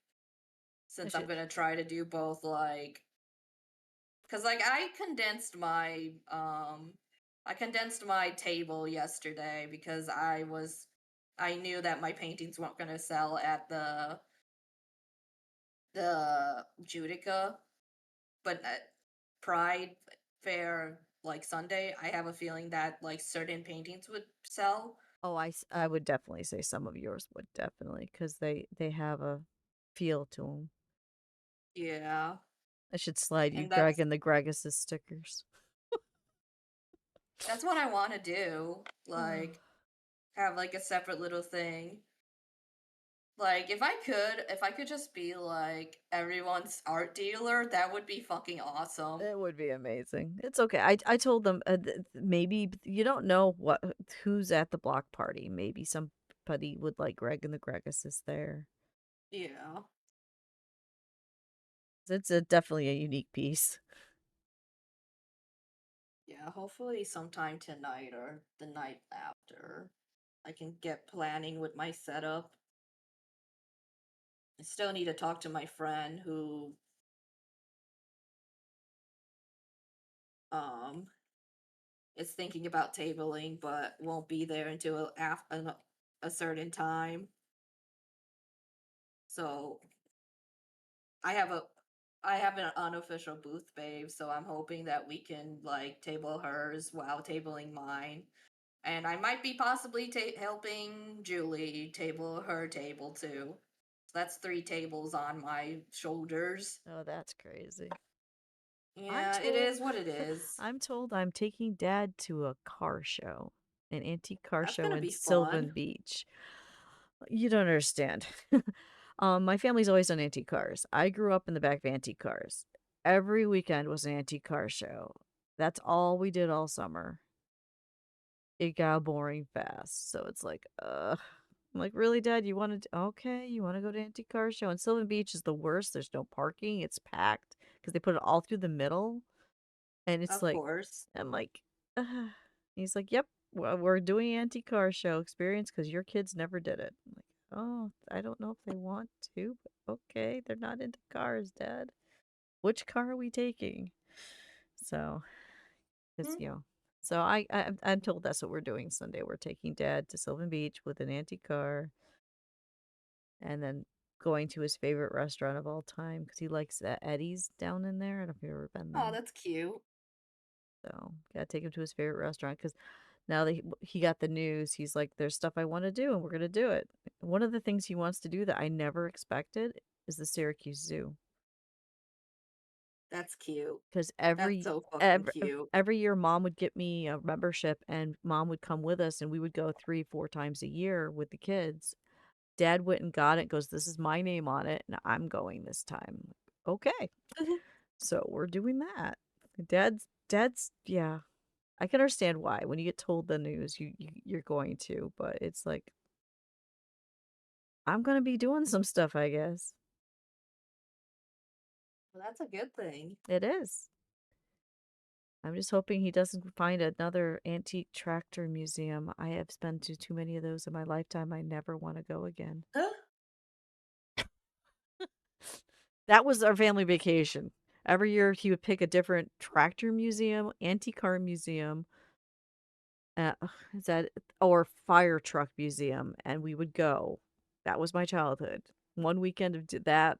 I since I'm should gonna try to do both like because like I condensed my table yesterday because I knew that my paintings weren't gonna sell at the Judica, but at Pride Fair like Sunday, I have a feeling that like certain paintings would sell. Oh, I would definitely say some of yours would definitely because they have a feel to them. Yeah, I should slide you and Greg and the Gregases stickers. that's what I want to do. Like have like a separate little thing. Like if I could just be like everyone's art dealer, that would be fucking awesome. It would be amazing. It's okay. I told them maybe you don't know who's at the block party. Maybe somebody would like Greg and the Gregases there. Yeah. It's definitely a unique piece. Yeah, hopefully sometime tonight or the night after I can get planning with my setup. I still need to talk to my friend who um is thinking about tabling but won't be there until after a certain time. So I have I have an unofficial booth babe, so I'm hoping that we can like table hers while tabling mine. And I might be possibly helping Julie table her table too. So that's 3 tables on my shoulders. Oh, that's crazy. I'm Yeah, it told is what it is. I'm told I'm taking dad to a car show, an antique car That's show gonna in be Sylvan fun. Beach. You don't understand. My family's always done antique cars. I grew up in the back of antique cars. Every weekend was an antique car show. That's all we did all summer. It got boring fast. So it's like, I'm like, really, Dad? You want to? Okay, you want to go to antique car show? And Sylvan Beach is the worst. There's no parking. It's packed because they put it all through the middle, and it's Of like, course. I'm like, Ugh. He's like, yep, we're doing antique car show experience because your kids never did it. I'm like, oh, I don't know if they want to, but okay, they're not into cars, Dad. Which car are we taking? So it's Hmm. so I'm told that's what we're doing Sunday. We're taking Dad to Sylvan Beach with an antique car, and then going to his favorite restaurant of all time because he likes that Eddie's down in there. I don't know if you've ever been Oh, there. that's cute. So gotta take him to his favorite restaurant because now that he got the news, he's like, "There's stuff I want to do, and we're gonna do it." One of the things he wants to do that I never expected is the Syracuse Zoo. That's cute. Because That's so fucking every cute. every year, Mom would get me a membership, and Mom would come with us, and we would go 3, 4 times a year with the kids. Dad went and got it. Goes, this is my name on it, and I'm going this time. Okay, so we're doing that. Dad's yeah. I can understand why when you get told the news, you're going to, but it's like I'm gonna be doing some stuff, I guess. Well, that's a good thing. It is. I'm just hoping he doesn't find another antique tractor museum. I have been to too many of those in my lifetime. I never want to go again. That was our family vacation. Every year he would pick a different tractor museum, antique car museum, is that or fire truck museum, and we would go. That was my childhood. One weekend of that,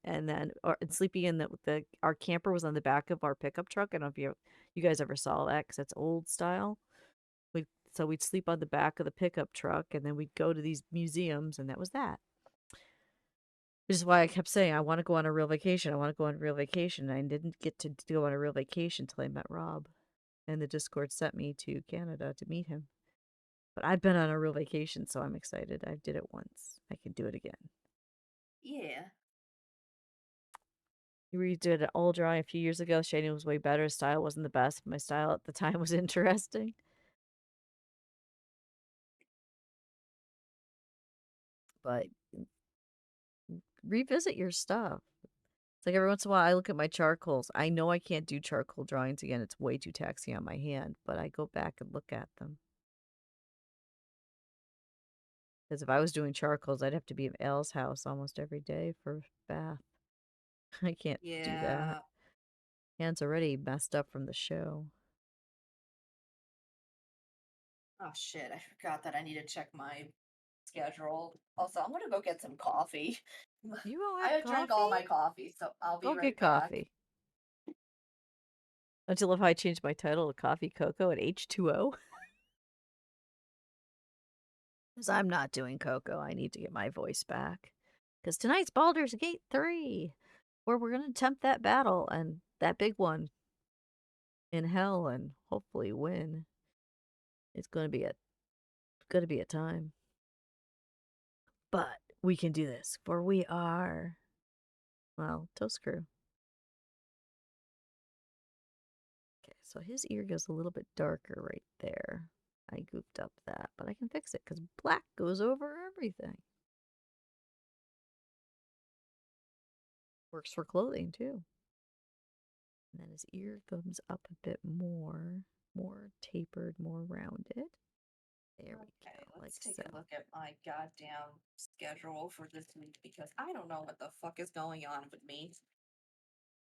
and then and sleeping in the our camper was on the back of our pickup truck. I don't know if you guys ever saw that because that's old style. We so we'd sleep on the back of the pickup truck, and then we'd go to these museums, and that was that. Which is why I kept saying I want to go on a real vacation. I want to go on a real vacation. And I didn't get to go on a real vacation until I met Rob, and the Discord sent me to Canada to meet him. But I've been on a real vacation, so I'm excited. I did it once. I can do it again. Yeah. We did it all dry a few years ago. Shane was way better. His style wasn't the best. But my style at the time was interesting. But revisit your stuff. It's like every once in a while I look at my charcoals. I know I can't do charcoal drawings again. It's way too taxing on my hand, but I go back and look at them. Because if I was doing charcoals, I'd have to be at Al's house almost every day for bath. I can't do that. Yeah. Hands already messed up from the show. Oh shit, I forgot that I need to check my schedule. Also, I'm gonna go get some coffee. You all have I drank all coffee? my coffee, so I'll be Go get right back. coffee. Don't you love how I changed my title to Coffee Cocoa at H2O? Because I'm not doing cocoa. I need to get my voice back. Because tonight's Baldur's Gate 3, where we're going to attempt that battle and that big one in hell and hopefully win. It's going to be a time. But we can do this, for we are, well, Toast Crew. Okay, so his ear goes a little bit darker right there. I goofed up that, but I can fix it because black goes over everything. Works for clothing too. And then his ear comes up a bit more tapered, more rounded. There we Okay, go, like let's take so. a look at my goddamn schedule for this week because I don't know what the fuck is going on with me.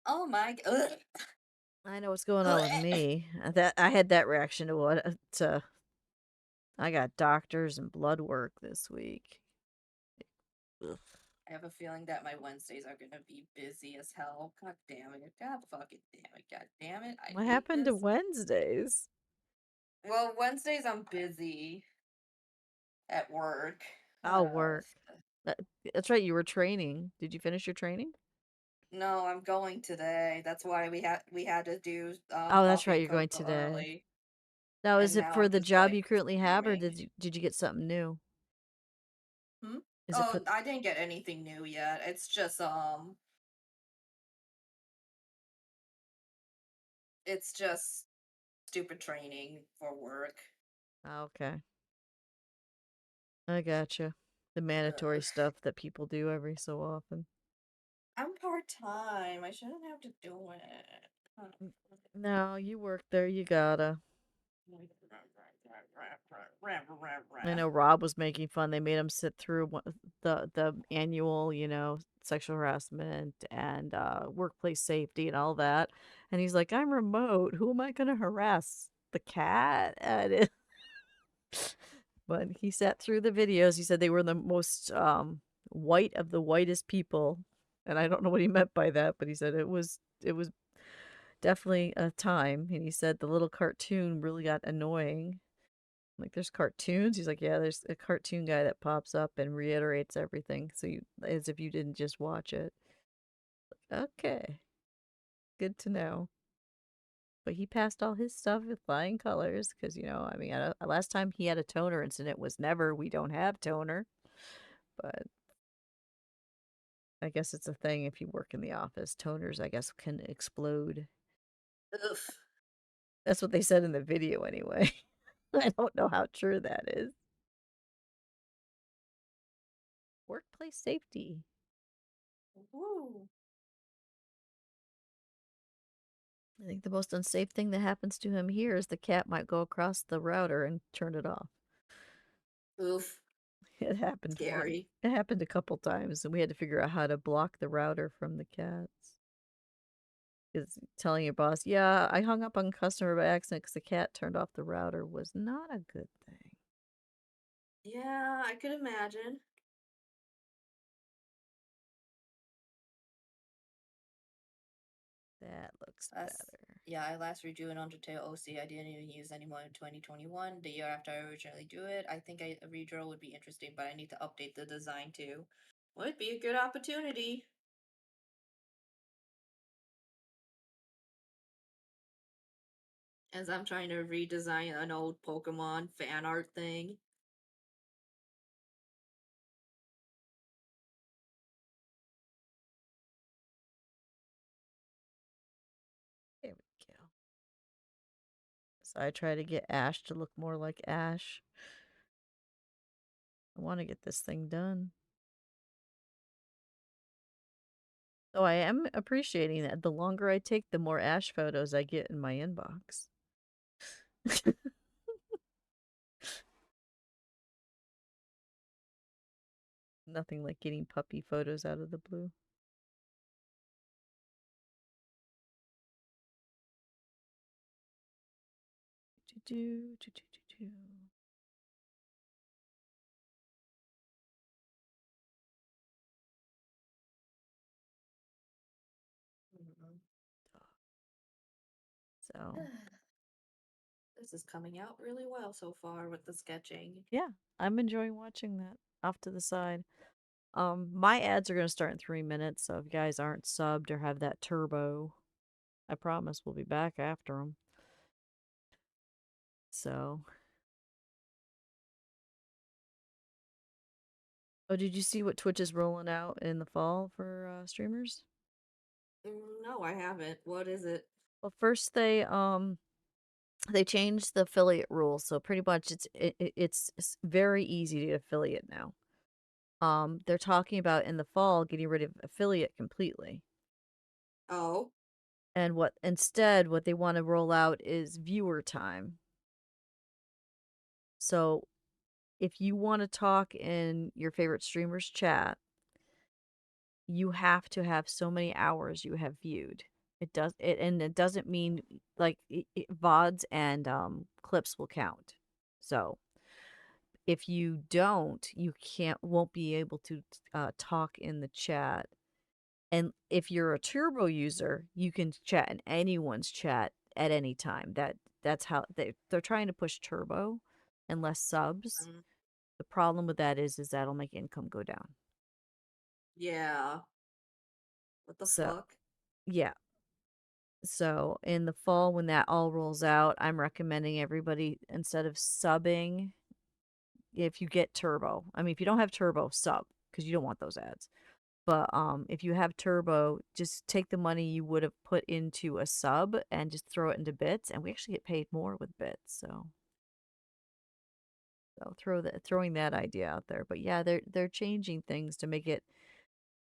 Oh my god. I know what's going on with me. That I had that reaction to what I got doctors and blood work this week. Ugh. I have a feeling that my Wednesdays are gonna be busy as hell. God damn it. God fucking damn it. God damn it. I What hate happened to this. Wednesdays? Well, Wednesdays I'm busy at work. I'll work. That, that's right, you were training. Did you finish your training? No, I'm going today. That's why we had to do Oh, that's right, coffee you're co going today. early. Now, is And it now for I'm the just job like you currently have, or screaming. did you get something new? Hmm? Is it Oh, for I didn't get anything new yet. It's just stupid training for work. oh, okay. I gotcha. The mandatory Ugh. stuff that people do every so often. I'm part-time. I shouldn't have to do it. No, you work there, you gotta. I know Rob was making fun. They made him sit through the annual, sexual harassment and workplace safety and all that. And he's like, "I'm remote. Who am I going to harass? The cat?" But he sat through the videos. He said they were the most white of the whitest people, and I don't know what he meant by that, but he said it was definitely a time. And he said the little cartoon really got annoying. Like, there's cartoons? He's like, yeah, there's a cartoon guy that pops up and reiterates everything. So as if you didn't just watch it. Okay, good to know. But he passed all his stuff with flying colors because, I mean, last time he had a toner incident was never, we don't have toner. But I guess it's a thing if you work in the office. Toners, I guess, can explode. Ugh. That's what they said in the video anyway. I don't know how true that is. Workplace safety. Woo. I think the most unsafe thing that happens to him here is the cat might go across the router and turn it off. Oof. It happened one. Scary. It happened a couple times, and we had to figure out how to block the router from the cats. Because telling your boss, yeah, I hung up on customer by accident because the cat turned off the router was not a good thing. Yeah, I could imagine. That looks Last, better. yeah, I last redrew an Undertale OC. I didn't even use anymore in 2021, the year after I originally drew it. I think a redraw would be interesting, but I need to update the design too. Would be a good opportunity. As I'm trying to redesign an old Pokemon fan art thing. There we go. So I try to get Ash to look more like Ash. I want to get this thing done. So I am appreciating that. The longer I take, the more Ash photos I get in my inbox. Nothing like getting puppy photos out of the blue. Do, do, do, do, do. Mhm. So, This is coming out really well so far with the sketching. yeah, I'm enjoying watching that off to the side. My ads are going to start in 3 minutes, so if you guys aren't subbed or have that turbo, I promise we'll be back after them. So, oh, did you see what Twitch is rolling out in the fall for streamers? No, I haven't. What is it? Well, first they changed the affiliate rules, so pretty much it's very easy to affiliate now. They're talking about in the fall getting rid of affiliate completely. Oh, And what they want to roll out is viewer time. So if you want to talk in your favorite streamer's chat, you have to have so many hours you have viewed. It doesn't mean like VODs and clips will count. So If you don't, you won't be able to talk in the chat. And if you're a turbo user, you can chat in anyone's chat at any time. That's how they're trying to push turbo and less subs. Mm, The problem with that is that'll make income go down. yeah. What the So, fuck? yeah. So, in the fall when that all rolls out, I'm recommending everybody instead of subbing, if you get turbo. I mean, if you don't have turbo, sub because you don't want those ads. But if you have turbo, just take the money you would have put into a sub and just throw it into bits, and we actually get paid more with bits. So throwing that idea out there. But yeah, they're changing things to make it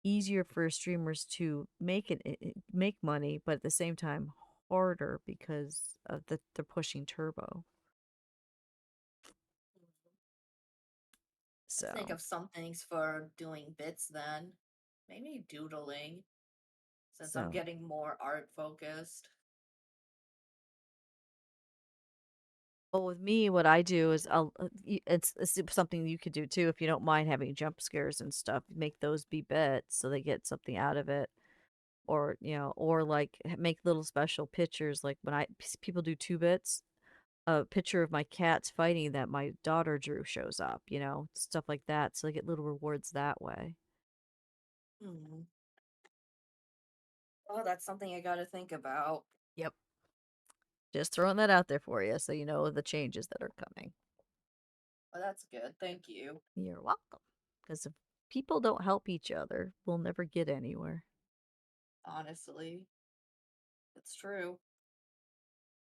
easier for streamers to make money, but at the same time harder because of they're pushing turbo. Let's think So, of some things for doing bits then. Maybe doodling, since I'm so getting more art focused. well, with me, what I do is it's something you could do too if you don't mind having jump scares and stuff. Make those be bits so they get something out of it, or or like make little special pictures. Like when people do 2 bits, a picture of my cats fighting that my daughter drew shows up. Stuff like that. So they get little rewards that way. Hmm. Oh, that's something I gotta think about. Yep. Just throwing that out there for you so you know the changes that are coming. Oh, that's good. Thank you. You're welcome. Because if people don't help each other, we'll never get anywhere. Honestly, it's true.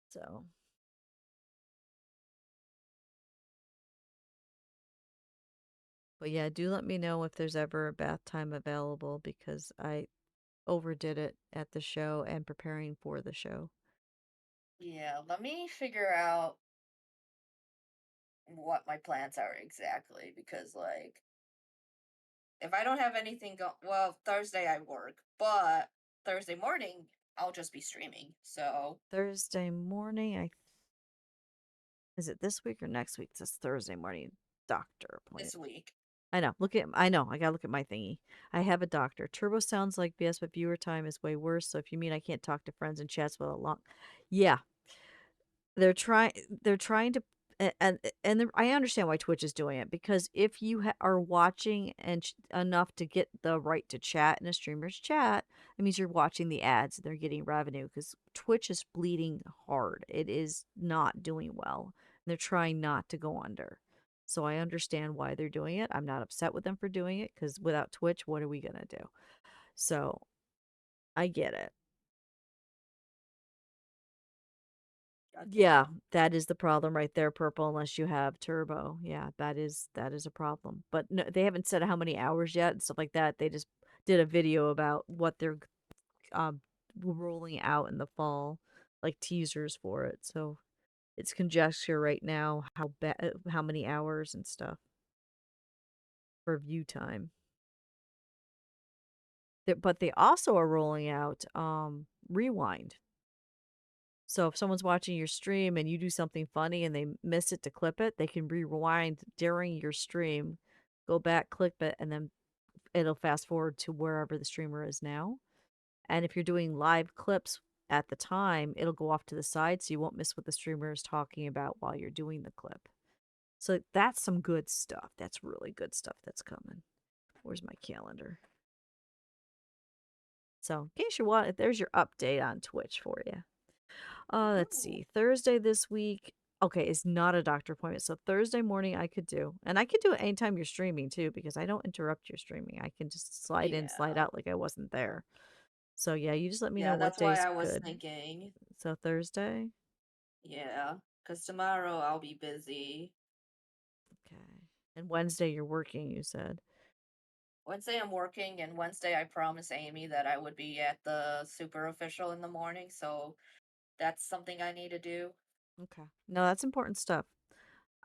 So, but yeah, do let me know if there's ever a bath time available because I overdid it at the show and preparing for the show. Yeah, let me figure out what my plans are exactly because, like, if I don't have anything well, Thursday I work, but Thursday morning I'll just be streaming. So Thursday morning, is it this week or next week? It's Thursday morning doctor appointment. this week. I know. I gotta look at my thingy. I have a doctor. Turbo sounds like BS, but viewer time is way worse. So if you mean I can't talk to friends and chats with a long, yeah, they're trying to I understand why Twitch is doing it because if you are watching enough to get the right to chat in a streamer's chat, it means you're watching the ads and they're getting revenue because Twitch is bleeding hard. It is not doing well. And they're trying not to go under. So I understand why they're doing it. I'm not upset with them for doing it because without Twitch, what are we gonna do? So I get it. God Yeah, damn. that is the problem right there, purple, unless you have turbo. Yeah, that is a problem. But no, they haven't said how many hours yet and stuff like that. They just did a video about what they're um rolling out in the fall, like teasers for it. So it's conjecture right now how many hours and stuff for view time. But they also are rolling out rewind. So if someone's watching your stream and you do something funny and they miss it to clip it, they can rewind during your stream, go back, clip it, and then it'll fast forward to wherever the streamer is now. And if you're doing live clips at the time, it'll go off to the side so you won't miss what the streamer is talking about while you're doing the clip. So that's some good stuff. That's really good stuff that's coming. Where's my calendar? So in case you want, there's your update on Twitch for you. Let's Ooh, see. Thursday this week. Okay, it's not a doctor appointment. So Thursday morning I could do. And I could do it anytime you're streaming too, because I don't interrupt your streaming. I can just slide in, slide yeah. out like I wasn't there. So yeah, you just let me know Yeah, what that's why day's I was good. thinking. So Thursday? Yeah, because tomorrow I'll be busy. Okay. And Wednesday you're working, you said. Wednesday I'm working, and Wednesday I promised Amy that I would be at the super official in the morning, so that's something I need to do. Okay. No, that's important stuff.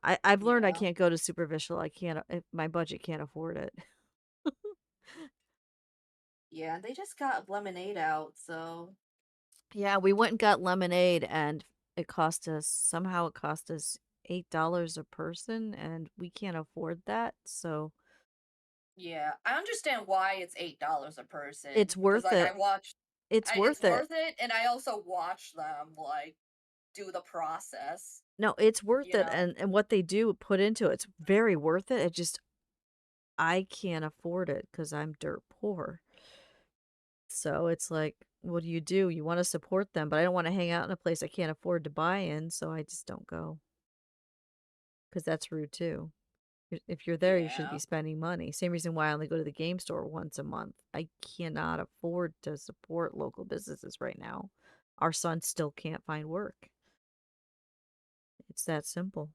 I've learned I Yeah. can't go to Superficial. I can't my budget can't afford it. Yeah, and they just got lemonade out, so Yeah, we went and got lemonade and it cost us $8 a person, and we can't afford that. So Yeah, I understand why it's $8 a person it's because worth like it. It's it's worth it. worth it, and I also watch them like do the process, No, it's worth you it. know. And what they do put into it's very worth it. It just I can't afford it because I'm dirt poor. So it's like, what do? You want to support them, but I don't want to hang out in a place I can't afford to buy in, so I just don't go because that's rude too. If you're there, you should be Yeah. spending money. Same reason why I only go to the game store once a month. I cannot afford to support local businesses right now. Our son still can't find work. It's that simple.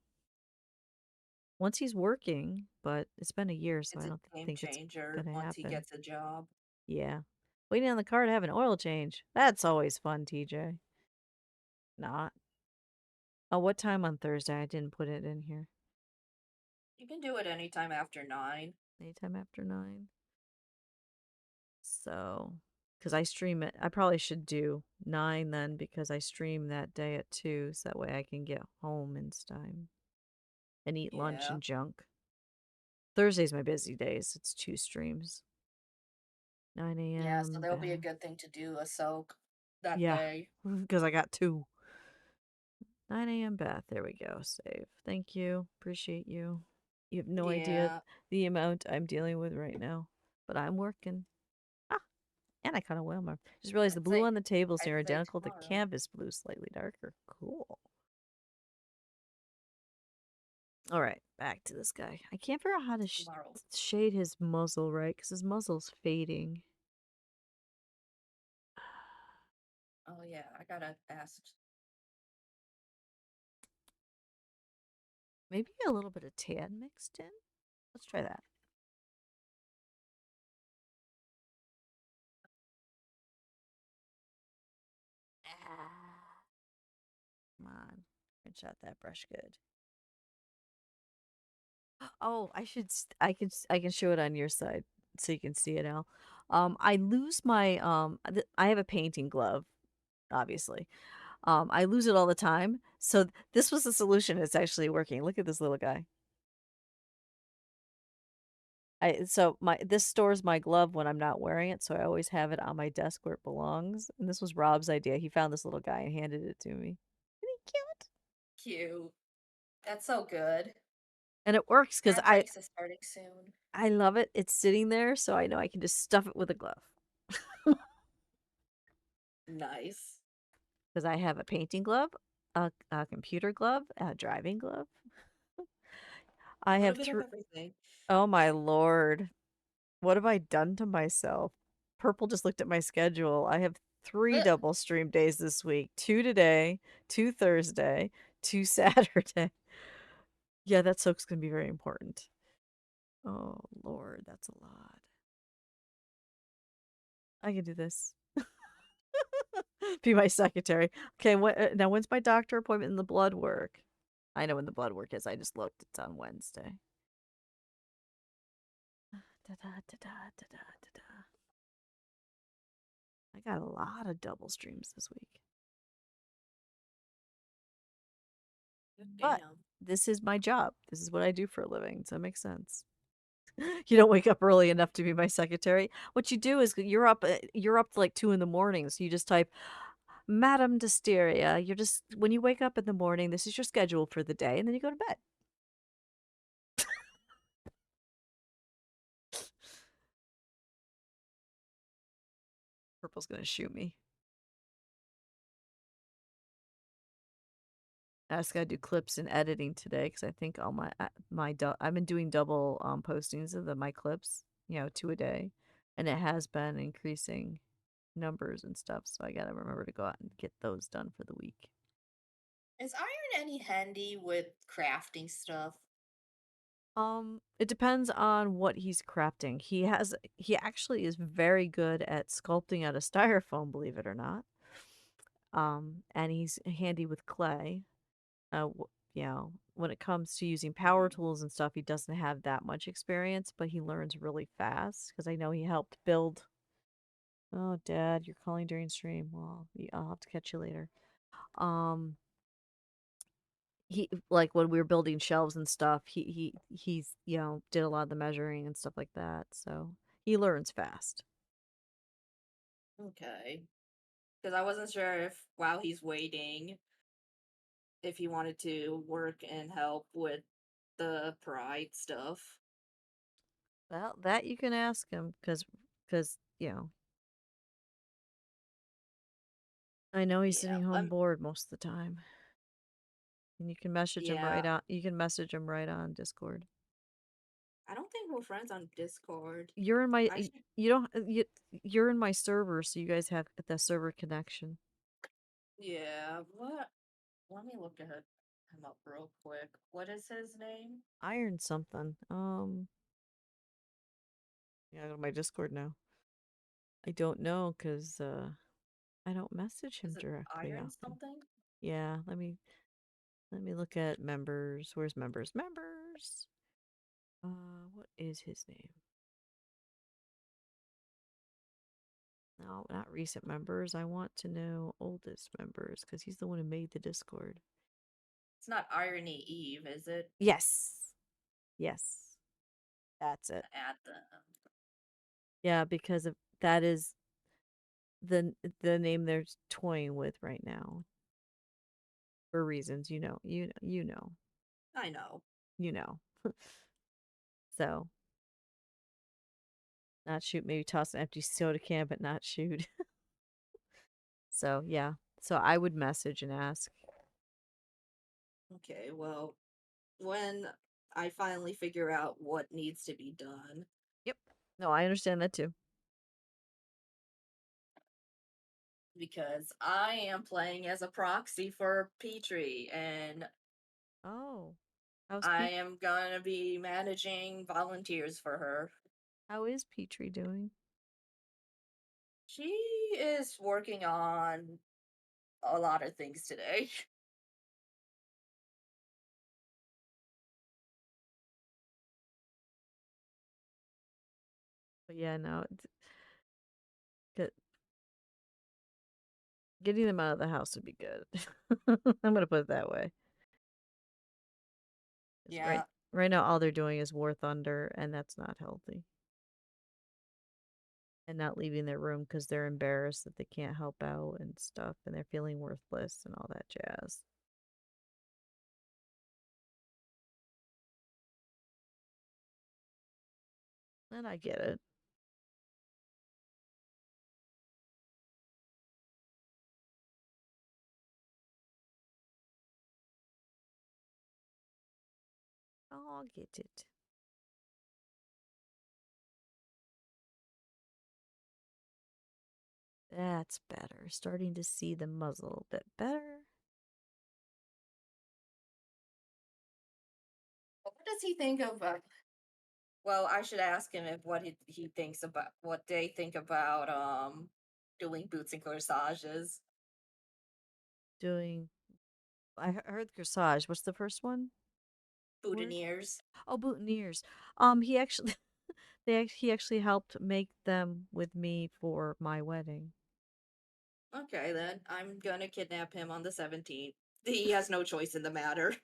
Once he's working, but it's been a year, so It's I a don't game think it's changer gonna once he happen. gets a job. Yeah. Waiting on the car to have an oil change. That's always fun, TJ. Not. Oh, what time on Thursday? I didn't put it in here. You can do it anytime after 9. Anytime after 9. So, because I stream it, I probably should do 9 then because I stream that day at 2, so that way I can get home in time and eat lunch Yeah. and junk. Thursday's my busy days. It's 2 streams. 9 Yeah, so a.m. that'll be a bath. good thing to do, a soak that Yeah, day. because I got 2. 9 a.m. bath. There we go. Save. Thank you. Appreciate you. You have no idea Yeah. the amount I'm dealing with right now, but I'm working. Ah, and I caught a whale mark. Just realized the I'd blue say on the tables I'd here are say identical to tomorrow. canvas blue, slightly darker. Cool. All right, back to this guy. I can't figure out how to Tomorrow. shade his muzzle right because his muzzle's fading. Oh yeah, I gotta ask. Maybe a little bit of tan mixed in. Let's try that. Ah, come on, shot that brush good. Oh, I can show it on your side so you can see it, Al. I lose my I have a painting glove, obviously. I lose it all the time. So this was the solution. It's actually working. Look at this little guy. I so my this stores my glove when I'm not wearing it, so I always have it on my desk where it belongs. And this was Rob's idea. He found this little guy and handed it to me. Isn't he cute? Cute. That's so good. And it works because Grad breaks is starting soon. I love it. It's sitting there, so I know I can just stuff it with a glove. Nice. Because I have a painting glove, a computer glove, a driving glove. I A little have bit of three. everything. Oh my lord. What have I done to myself? Purple just looked at my schedule. I have 3 Ugh. double stream days this week. 2 today, 2 Thursday, 2 Saturday. Yeah, that soak's gonna be very important. Oh lord, that's a lot. I can do this. Be my secretary. Okay, what now when's my doctor appointment and the blood work? I know when the blood work is. I just looked. It's on Wednesday. Da, da, da, da, da, da, da, da. I got a lot of double streams this week. But Damn. this is my job. This is what I do for a living, so it makes sense. You don't wake up early enough to be my secretary. What you do is you're up to like 2 in the morning, so you just type Madam Dustiria. You're just when you wake up in the morning, this is your schedule for the day, and then you go to bed. Purple's gonna shoot me. I just gotta do clips and editing today because I think all I've been doing double postings of my clips, 2 a day, and it has been increasing numbers and stuff. So I gotta remember to go out and get those done for the week. Is iron any handy with crafting stuff? It depends on what he's crafting. He actually is very good at sculpting out of styrofoam, believe it or not. And he's handy with clay. When it comes to using power Mm. tools and stuff, he doesn't have that much experience, but he learns really fast because I know he helped build. Oh, Dad, you're calling during stream. Well, I'll have to catch you later. Um, he like when we were building shelves and stuff, he's did a lot of the measuring and stuff like that. So he learns fast. Okay. Because I wasn't sure if while he's waiting, if he wanted to work and help with the pride stuff. Well, that you can ask him because I know he's Yeah. sitting home bored most of the time. And you can message him Yeah. right on you can message him right on Discord. I don't think we're friends on Discord. You're in my I should. you don't you're in my server, so you guys have the server connection. Yeah. What? Let me look at him up real quick. What is his name? Iron something. Yeah, I go to my Discord now. I don't know because I don't message him Is it directly Iron often. something? Yeah, let me look at members. Where's members? Members. What is his name? No, not recent members. I want to know oldest members because he's the one who made the Discord. It's not Irony Eve, is it? Yes. Yes. That's it. Add them. Yeah, because of that is the name they're toying with right now for reasons I know. you know. So not shoot, maybe toss an empty soda can, but not shoot. So yeah. So I would message and ask. Okay, well, when I finally figure out what needs to be done, Yep. No, I understand that too. because I am playing as a proxy for Petrie, and Oh, how's I Pete? am gonna be managing volunteers for her. How is Petrie doing? She is working on a lot of things today. But yeah, no, get, getting them out of the house would be good. I'm gonna put it that way. 'Cause Yeah, right now, all they're doing is War Thunder, and that's not healthy. And not leaving their room because they're embarrassed that they can't help out and stuff, and they're feeling worthless and all that jazz. And I get it. I'll get it. That's better. Starting to see the muzzle a bit better. what does he think of? Well, I should ask him if what he thinks about what they think about doing boots and corsages. Doing. I heard corsage. What's the first one? Word? Boutonnieres. Oh, boutonnieres. He actually, he actually helped make them with me for my wedding. Okay, then I'm gonna kidnap him on the 17th. He has no choice in the matter.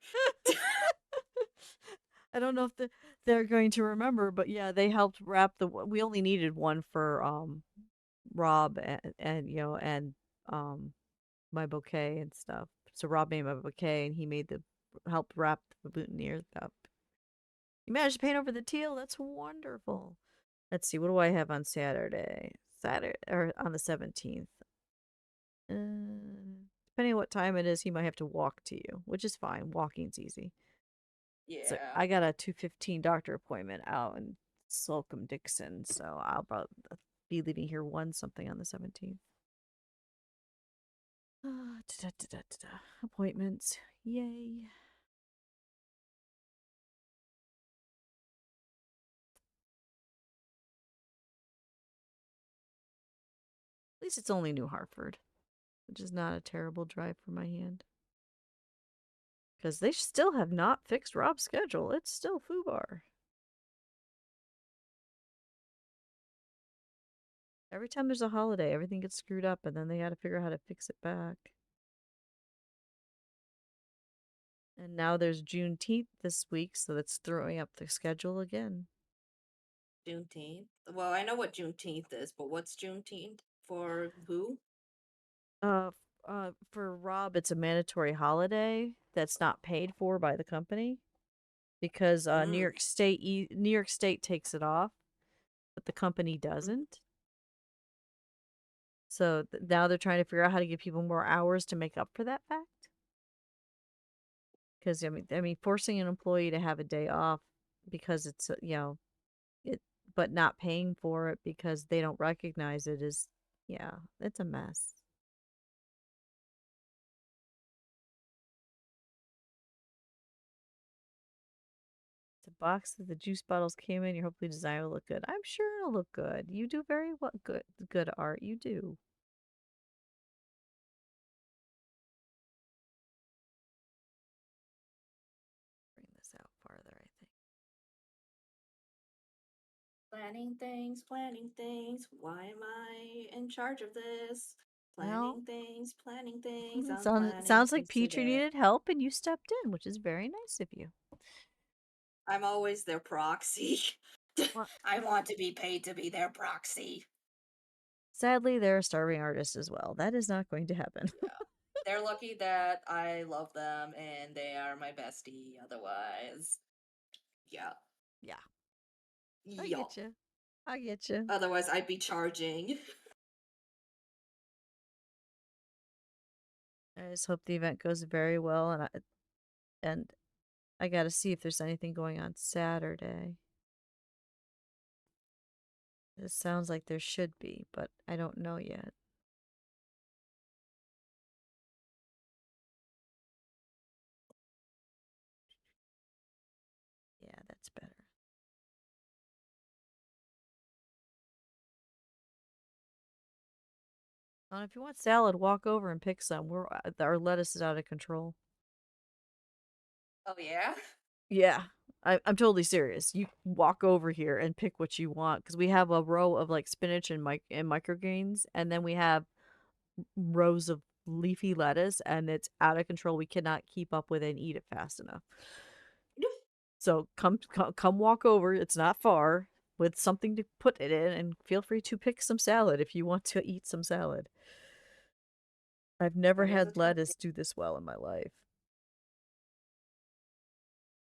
I don't know if they're going to remember, but yeah, they helped wrap the. We only needed one for Rob and um my bouquet and stuff. So Rob made my bouquet and he made the helped wrap the boutonnieres up. You managed to paint over the teal. That's wonderful. Let's see. What do I have on Saturday? Saturday or on the 17th? Depending on what time it is, he might have to walk to you, which is fine. Walking's easy. So Yeah. I got a 2:15 doctor appointment out in Slocum Dixon, so I'll probably be leaving here one something on the 17th. Appointments. Yay. At least it's only New Hartford, which is not a terrible drive for my hand. Because they still have not fixed Rob's schedule. It's still FUBAR. Every time there's a holiday, everything gets screwed up, and then they got to figure out how to fix it back. And now there's Juneteenth this week, so that's throwing up the schedule again. Juneteenth. Well, I know what Juneteenth is, but what's Juneteenth for who? For Rob, it's a mandatory holiday that's not paid for by the company because Mm. New York State takes it off, but the company Mhm. doesn't. So now they're trying to figure out how to give people more hours to make up for that fact. Because I mean, forcing an employee to have a day off because it's it, but not paying for it because they don't recognize it is, yeah, it's a mess. The box that the juice bottles came in, your hopefully design will look good. I'm sure it'll look good. You do very well, good art. You do. Bring this out farther, I think. Planning things, planning things. Why am I in charge of this? Well, Planning things. I'm planning sounds like things Petrie today. needed help and you stepped in, which is very nice of you. I'm always their proxy. Well, I want to be paid to be their proxy. sadly, they're a starving artist as well. That is not going to happen. Yeah. They're lucky that I love them and they are my bestie. Otherwise, yeah. Yeah, I Yeah. get you. I get you. Otherwise, I'd be charging. I just hope the event goes very well, and I got to see if there's anything going on Saturday. It sounds like there should be, but I don't know yet. Yeah, that's better. If you want salad, walk over and pick some. Our lettuce is out of control. Oh, yeah? Yeah, I'm totally serious. You walk over here and pick what you want because we have a row of like spinach and microgreens, and then we have rows of leafy lettuce, and it's out of control. We cannot keep up with it and eat it fast enough. So come walk over. It's not far with something to put it in, and feel free to pick some salad if you want to eat some salad. I've never That is a had lettuce tempting. do this well in my life.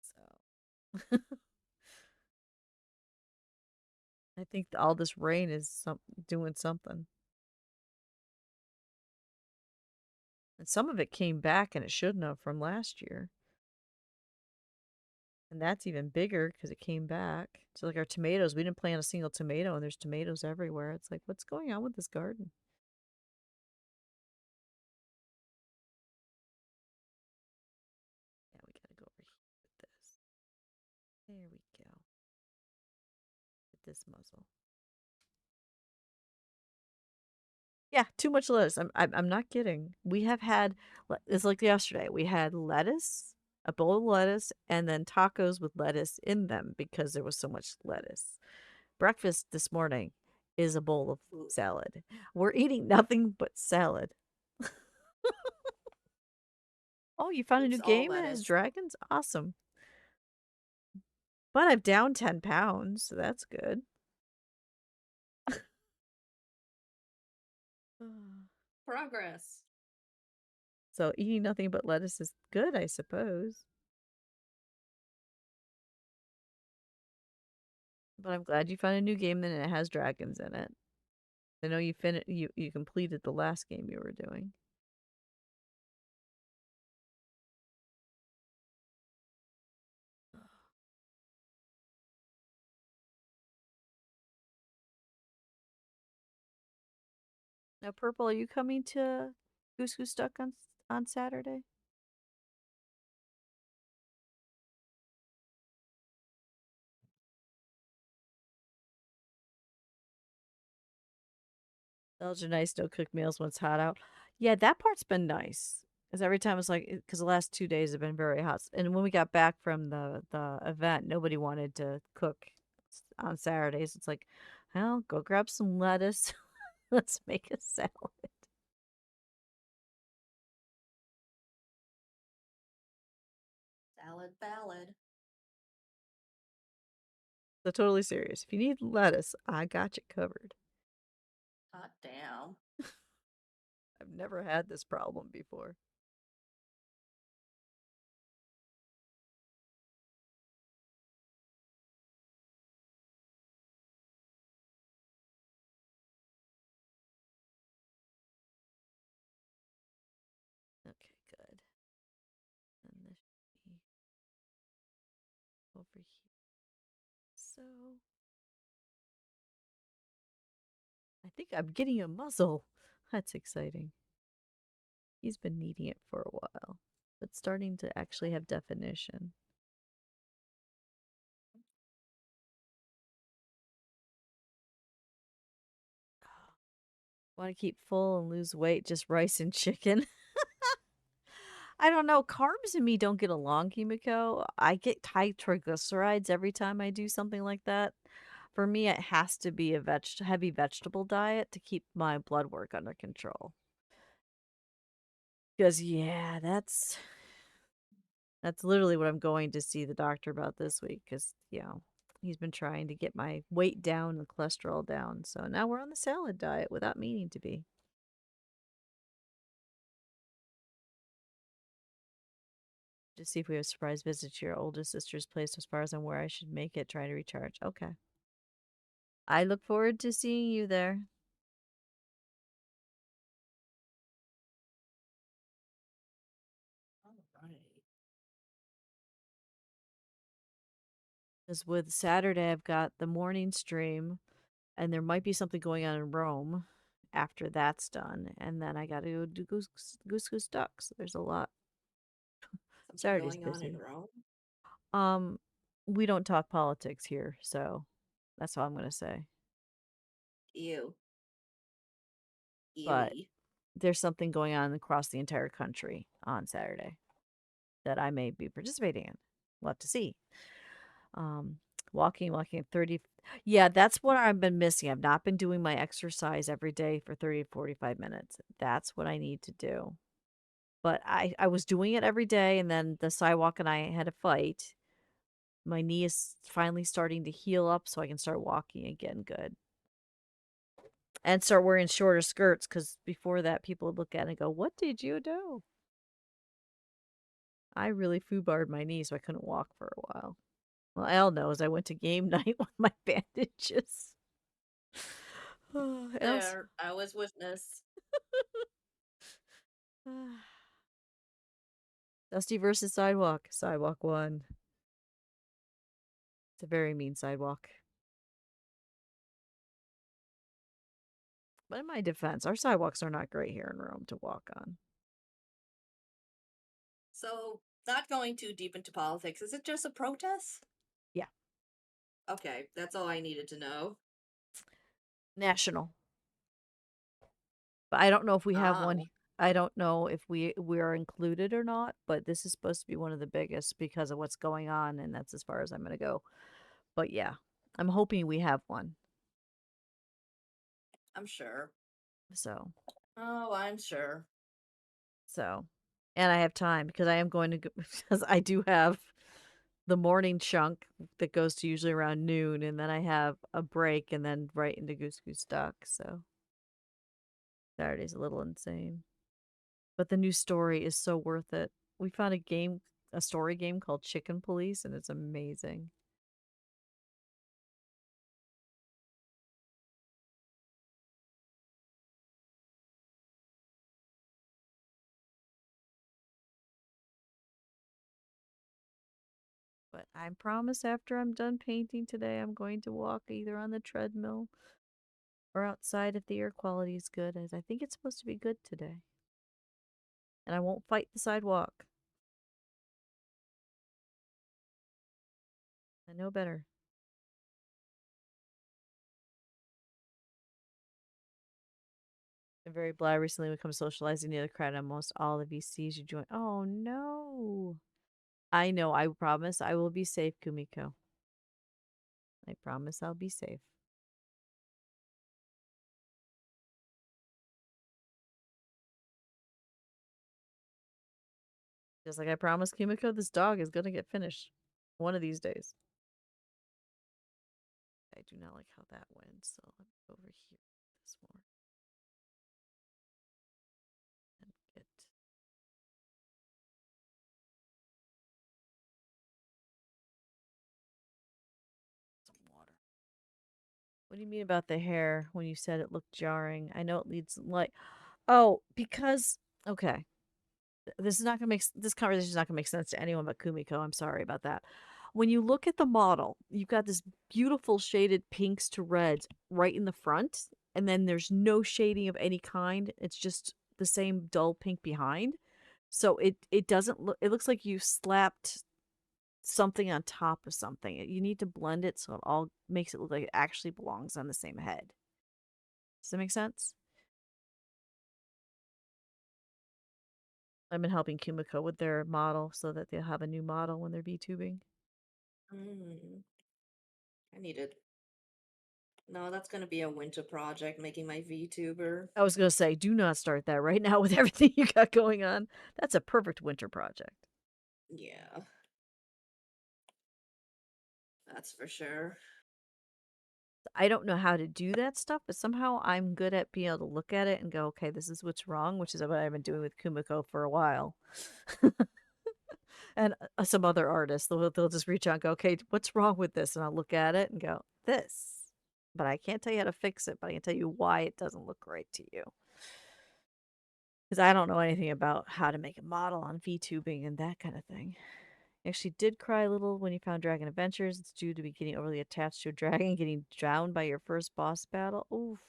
So I think all this rain is doing something. And some of it came back and it shouldn't have from last year. And that's even bigger because it came back. So like our tomatoes, we didn't plant a single tomato and there's tomatoes everywhere. It's like, what's going on with this garden? Yeah, we gotta go over here with this. There we go. With this muzzle. Yeah, too much lettuce. I'm not kidding. We have had it's like yesterday. We had lettuce, a bowl of lettuce, and then tacos with lettuce in them because there was so much lettuce. Breakfast this morning is a bowl of Ooh, salad. We're eating nothing but salad. Oh, you found a new oops, all game that has lettuce. dragons? Awesome. But I've down 10 pounds, so that's good. Progress. So eating nothing but lettuce is good, I suppose. But I'm glad you found a new game and it has dragons in it. I know you completed the last game you were doing. Now, Purple, are you coming to Goose Goose Duck on Saturday? Those are nice no cook meals when it's hot out. Yeah, that part's been nice. Because every time it's like, because the last 2 days have been very hot. And when we got back from the event, nobody wanted to cook on Saturdays. It's like, well, go grab some lettuce. Let's make a salad. Valid, valid. So totally serious. If you need lettuce, I got you covered. Hot damn. I've never had this problem before. Okay, good. And this should be over here. So I think I'm getting a muzzle. That's exciting. He's been needing it for a while, but starting to actually have definition. Want to keep full and lose weight, just rice and chicken. I don't know. Carbs and me don't get along, Kimiko. I get high triglycerides every time I do something like that. For me, it has to be a heavy vegetable diet to keep my blood work under control. Because yeah, that's literally what I'm going to see the doctor about this week. Because he's been trying to get my weight down and cholesterol down. So now we're on the salad diet without meaning to be. Just see if we have a surprise visit to your older sister's place. As far as I'm aware, I should make it. Try to recharge. Okay. I look forward to seeing you there. All right. Because with Saturday, I've got the morning stream, and there might be something going on in Rome after that's done. And then I got to go do Goose Ducks. There's a lot. Something Saturday's going on in busy. Rome? Um, we don't talk politics here, so that's all I'm going to say. Ew. But Ewy. there's something going on across the entire country on Saturday that I may be participating in. We'll have to see. Um, walking 30. Yeah, that's what I've been missing. I've not been doing my exercise every day for 30 to 45 minutes. That's what I need to do. But I was doing it every day, and then the sidewalk and I had a fight. My knee is finally starting to heal up so I can start walking again good. And start wearing shorter skirts because before that, people would look at it and go, "What did you do?" I really foobarred my knee so I couldn't walk for a while. Well, Al knows I went to game night with my bandages. Else, There, I was witness. Dusty versus Sidewalk. Sidewalk won. It's a very mean sidewalk. But in my defense, our sidewalks are not great here in Rome to walk on. So, not going too deep into politics, is it just a protest? Yeah, Okay, that's all I needed to know. national. But I don't know if we have one. Oh, I don't know if we are included or not. But this is supposed to be one of the biggest because of what's going on, and that's as far as I'm going to go. But yeah, I'm hoping we have one. I'm sure. So Oh, I'm sure. so, and I have time because I am going to go because I do have the morning chunk that goes to usually around noon, and then I have a break, and then right into Goose Duck. So Saturday's a little insane, but the new story is so worth it. We found a story game called Chicken Police, and it's amazing. But I promise after I'm done painting today, I'm going to walk either on the treadmill or outside if the air quality is good, as I think it's supposed to be good today. And I won't fight the sidewalk. I know better. I'm very blah. Recently become socializing the other crowd. Almost all the VCs you join. Oh no. I know. I promise I will be safe, Kumiko. I promise I'll be safe. Just like I promised Kimiko, this dog is gonna get finished one of these days. I do not like how that went, so let me go over here this more and get some water. What do you mean about the hair when you said it looked jarring? I know it leads light. Oh, because okay. This is not gonna make this conversation is not gonna make sense to anyone but Kumiko. I'm sorry about that. When you look at the model, you've got this beautiful shaded pinks to reds right in the front, and then there's no shading of any kind. It's just the same dull pink behind. So it doesn't look. It looks like you slapped something on top of something. You need to blend it so it all makes it look like it actually belongs on the same head. Does that make sense? I've been helping Kumiko with their model so that they'll have a new model when they're VTubing. Mm, I need it. No, that's gonna be a winter project, making my VTuber. I was gonna say, do not start that right now with everything you got going on. That's a perfect winter project. Yeah, that's for sure. I don't know how to do that stuff, but somehow I'm good at being able to look at it and go, okay, this is what's wrong, which is what I've been doing with Kumiko for a while. And some other artists, they'll just reach out and go, okay, what's wrong with this? And I'll look at it and go, this. But I can't tell you how to fix it, but I can tell you why it doesn't look right to you. Because I don't know anything about how to make a model on VTubing and that kind of thing. You actually did cry a little when you found Dragon Adventures. It's due to be getting overly attached to a dragon, getting drowned by your first boss battle. Oof.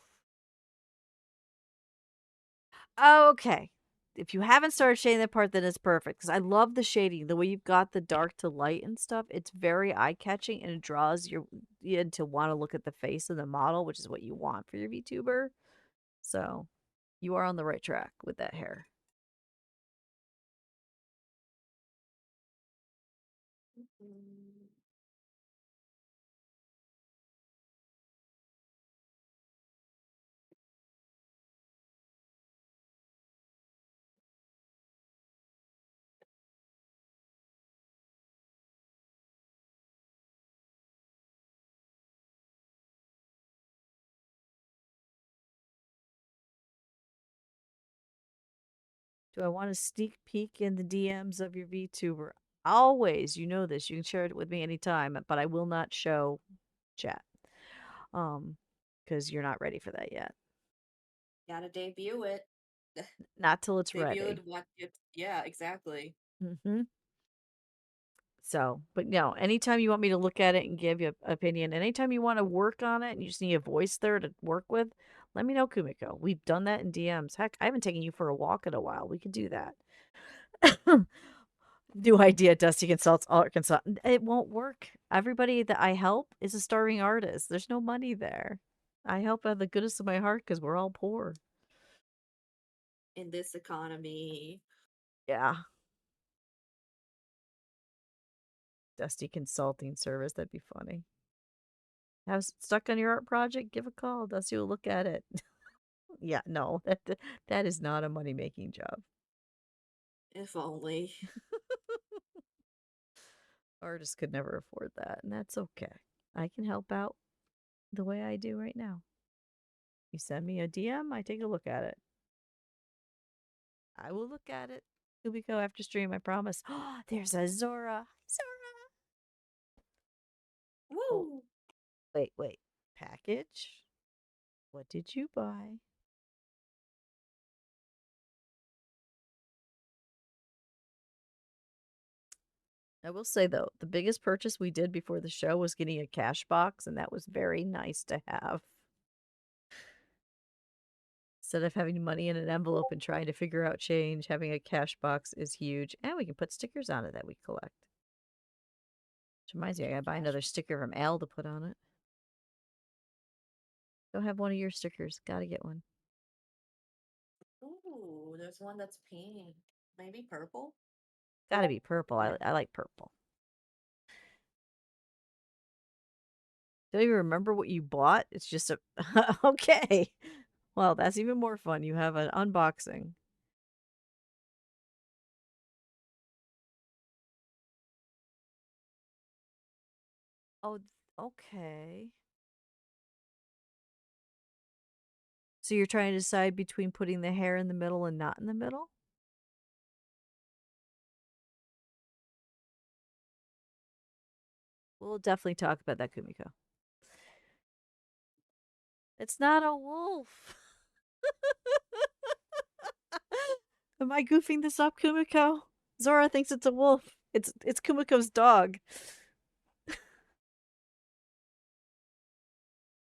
Okay. If you haven't started shading that part, then it's perfect. Because I love the shading, the way you've got the dark to light and stuff. It's very eye catching and it draws you to want to look at the face of the model, which is what you want for your VTuber. So you are on the right track with that hair. Mm. Do I want to sneak peek in the DMs of your VTuber? Always. You know this. You can share it with me anytime, but I will not show chat. Um, because you're not ready for that yet. Gotta debut it. Not till it's Debut ready. it. What it? Yeah, exactly. Hmm. So, but no, anytime you want me to look at it and give you an opinion, anytime you want to work on it and you just need a voice there to work with, let me know, Kumiko. We've done that in DMs. Heck, I haven't taken you for a walk in a while. We could do that. New idea, Dusty consults art consultant. It won't work. Everybody that I help is a starving artist. There's no money there. I help out of the goodness of my heart because we're all poor. In this economy, Yeah. Dusty consulting service. That'd be funny. Have stuck on your art project? Give a call. Dusty will look at it. Yeah, no, that is not a money making job. if only. Artists could never afford that, and that's okay. I can help out the way I do right now. You send me a DM, I take a look at it. I will look at it. Here we go after stream, I promise. Oh, there's a Zora. Zora. Oh, Woo! wait. Package? What did you buy? I will say though, the biggest purchase we did before the show was getting a cash box, and that was very nice to have. Instead of having money in an envelope and trying to figure out change, having a cash box is huge. And we can put stickers on it that we collect. Which reminds me, I gotta buy Cash. another sticker from Al to put on it. Don't have one of your stickers. Gotta get one. Ooh, there's one that's pink. Maybe purple? Gotta be purple. Yeah. I like purple. Don't even remember what you bought. It's just a. Okay. Well, that's even more fun. You have an unboxing. Oh, okay. So you're trying to decide between putting the hair in the middle and not in the middle? We'll definitely talk about that, Kumiko. It's not a wolf. Am I goofing this up, Kumiko? Zora thinks it's a wolf. It's Kumiko's dog.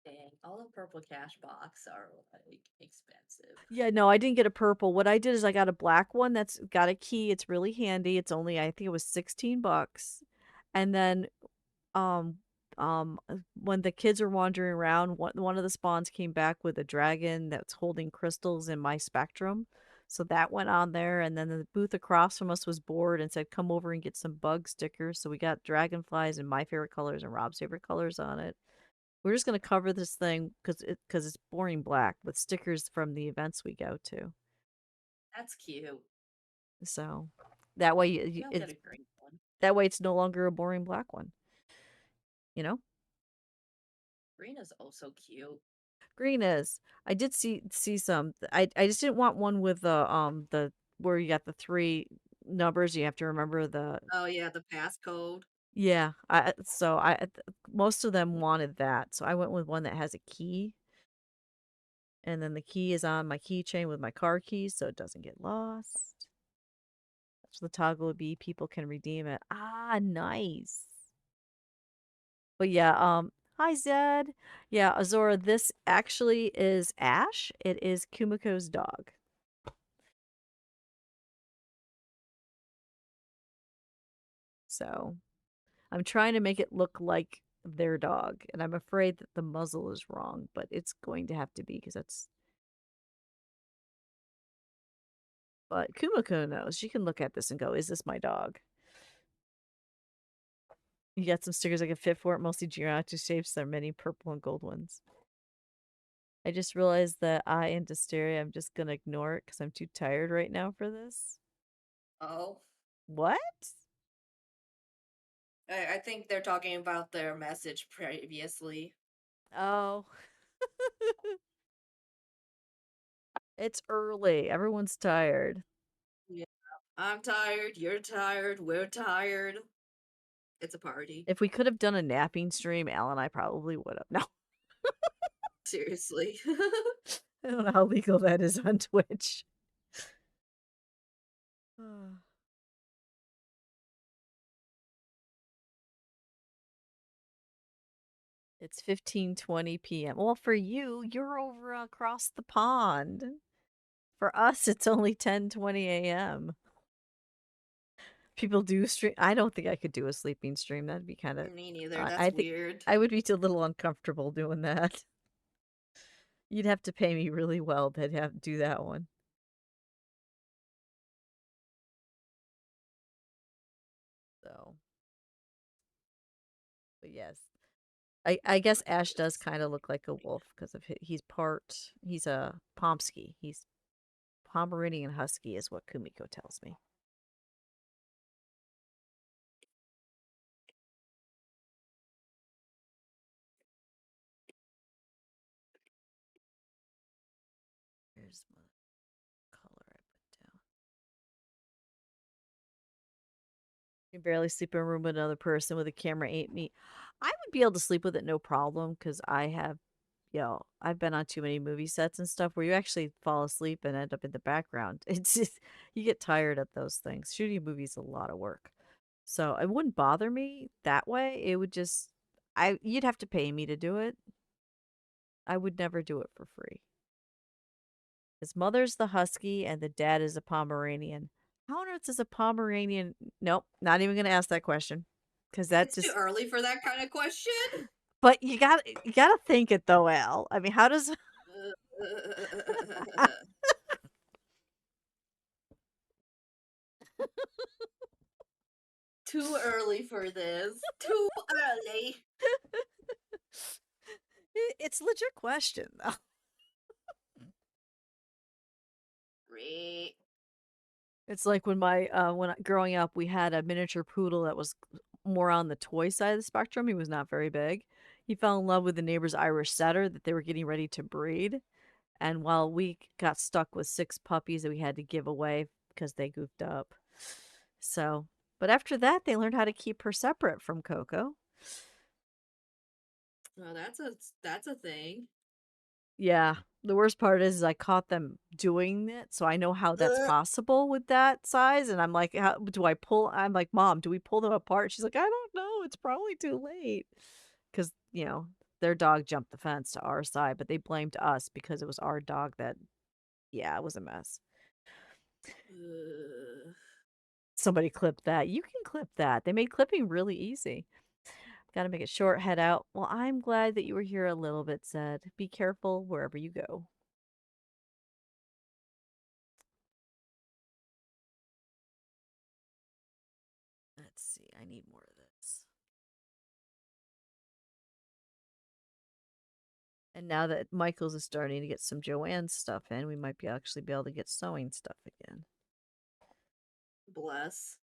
Dang, all the purple cash box are like expensive. Yeah, no, I didn't get a purple. What I did is I got a black one that's got a key. It's really handy. It's only I think it was $16. And then um when the kids are wandering around, one of the spawns came back with a dragon that's holding crystals in my spectrum. So that went on there, and then the booth across from us was bored and said, "Come over and get some bug stickers." So we got dragonflies and my favorite colors and Rob's favorite colors on it. We're just gonna cover this thing because it's boring black with stickers from the events we go to. That's cute. So that way Maybe I'll get a green one. that way it's no longer a boring black one. You know, Green is also cute. green is. I did see some. I just didn't want one with the where you got the three numbers. You have to remember the Oh yeah, the passcode. yeah. Most of them wanted that, so I went with one that has a key, and then the key is on my keychain with my car keys, so it doesn't get lost. So the toggle would be people can redeem it. Ah, nice. But yeah, hi Zed. Yeah, Azora, this actually is Ash. It is Kumiko's dog. So I'm trying to make it look like their dog, and I'm afraid that the muzzle is wrong, but it's going to have to be because that's. But Kumiko knows. She can look at this and go, "Is this my dog?" You got some stickers I can fit for it, mostly geometry shapes. There are many purple and gold ones. I just realized that I in Dustiria, I'm just gonna ignore it because I'm too tired right now for this. Oh, What? I think they're talking about their message previously. Oh, it's early. Everyone's tired. Yeah, I'm tired. You're tired. We're tired. It's a party. If we could have done a napping stream, Al and I probably would have. No, Seriously. I don't know how legal that is on Twitch. It's 15:20 p.m. Well, for you, you're over across the pond. For us, it's only 10:20 a.m. People do stream. I don't think I could do a sleeping stream. That'd be kind of. Me neither. I That's think weird. I would be a little uncomfortable doing that. You'd have to pay me really well to have to do that one. So, but yes, I guess Ash does kind of look like a wolf because of he's a Pomsky. He's Pomeranian Husky is what Kumiko tells me. Here's my color I put down. You can barely sleep in a room with another person with a camera ain't me. I would be able to sleep with it no problem because I have, I've been on too many movie sets and stuff where you actually fall asleep and end up in the background. It's just, you get tired of those things. Shooting a movie is a lot of work. So it wouldn't bother me that way. It would just, you'd have to pay me to do it. I would never do it for free. His mother's the husky and the dad is a Pomeranian. How on earth is a Pomeranian? Nope, not even going to ask that question because that It's too just. early for that kind of question. But you got to think it though, Al. I mean, how does Too early for this. Too early. it's a legit question though. Re- It's like when growing up, we had a miniature poodle that was more on the toy side of the spectrum. He was not very big. He fell in love with the neighbor's Irish setter that they were getting ready to breed. And while we got stuck with 6 puppies that we had to give away because they goofed up. So, but after that, they learned how to keep her separate from Coco. Well, that's a thing. Yeah. The worst part is I caught them doing it, so I know how that's Ugh. possible with that size, and I'm like, "How do I pull?" I'm like, "Mom, do we pull them apart?" She's like, "I don't know. It's probably too late." Because their dog jumped the fence to our side, but they blamed us because it was our dog that yeah, it was a mess. Ugh. Somebody clipped that. You can clip that. They made clipping really easy. Gotta make it short, head out. Well, I'm glad that you were here a little bit, said. Be careful wherever you go. Let's see. I need more of this. And now that Michael's is starting to get some Joanne's stuff in, we might be actually be able to get sewing stuff again. Bless.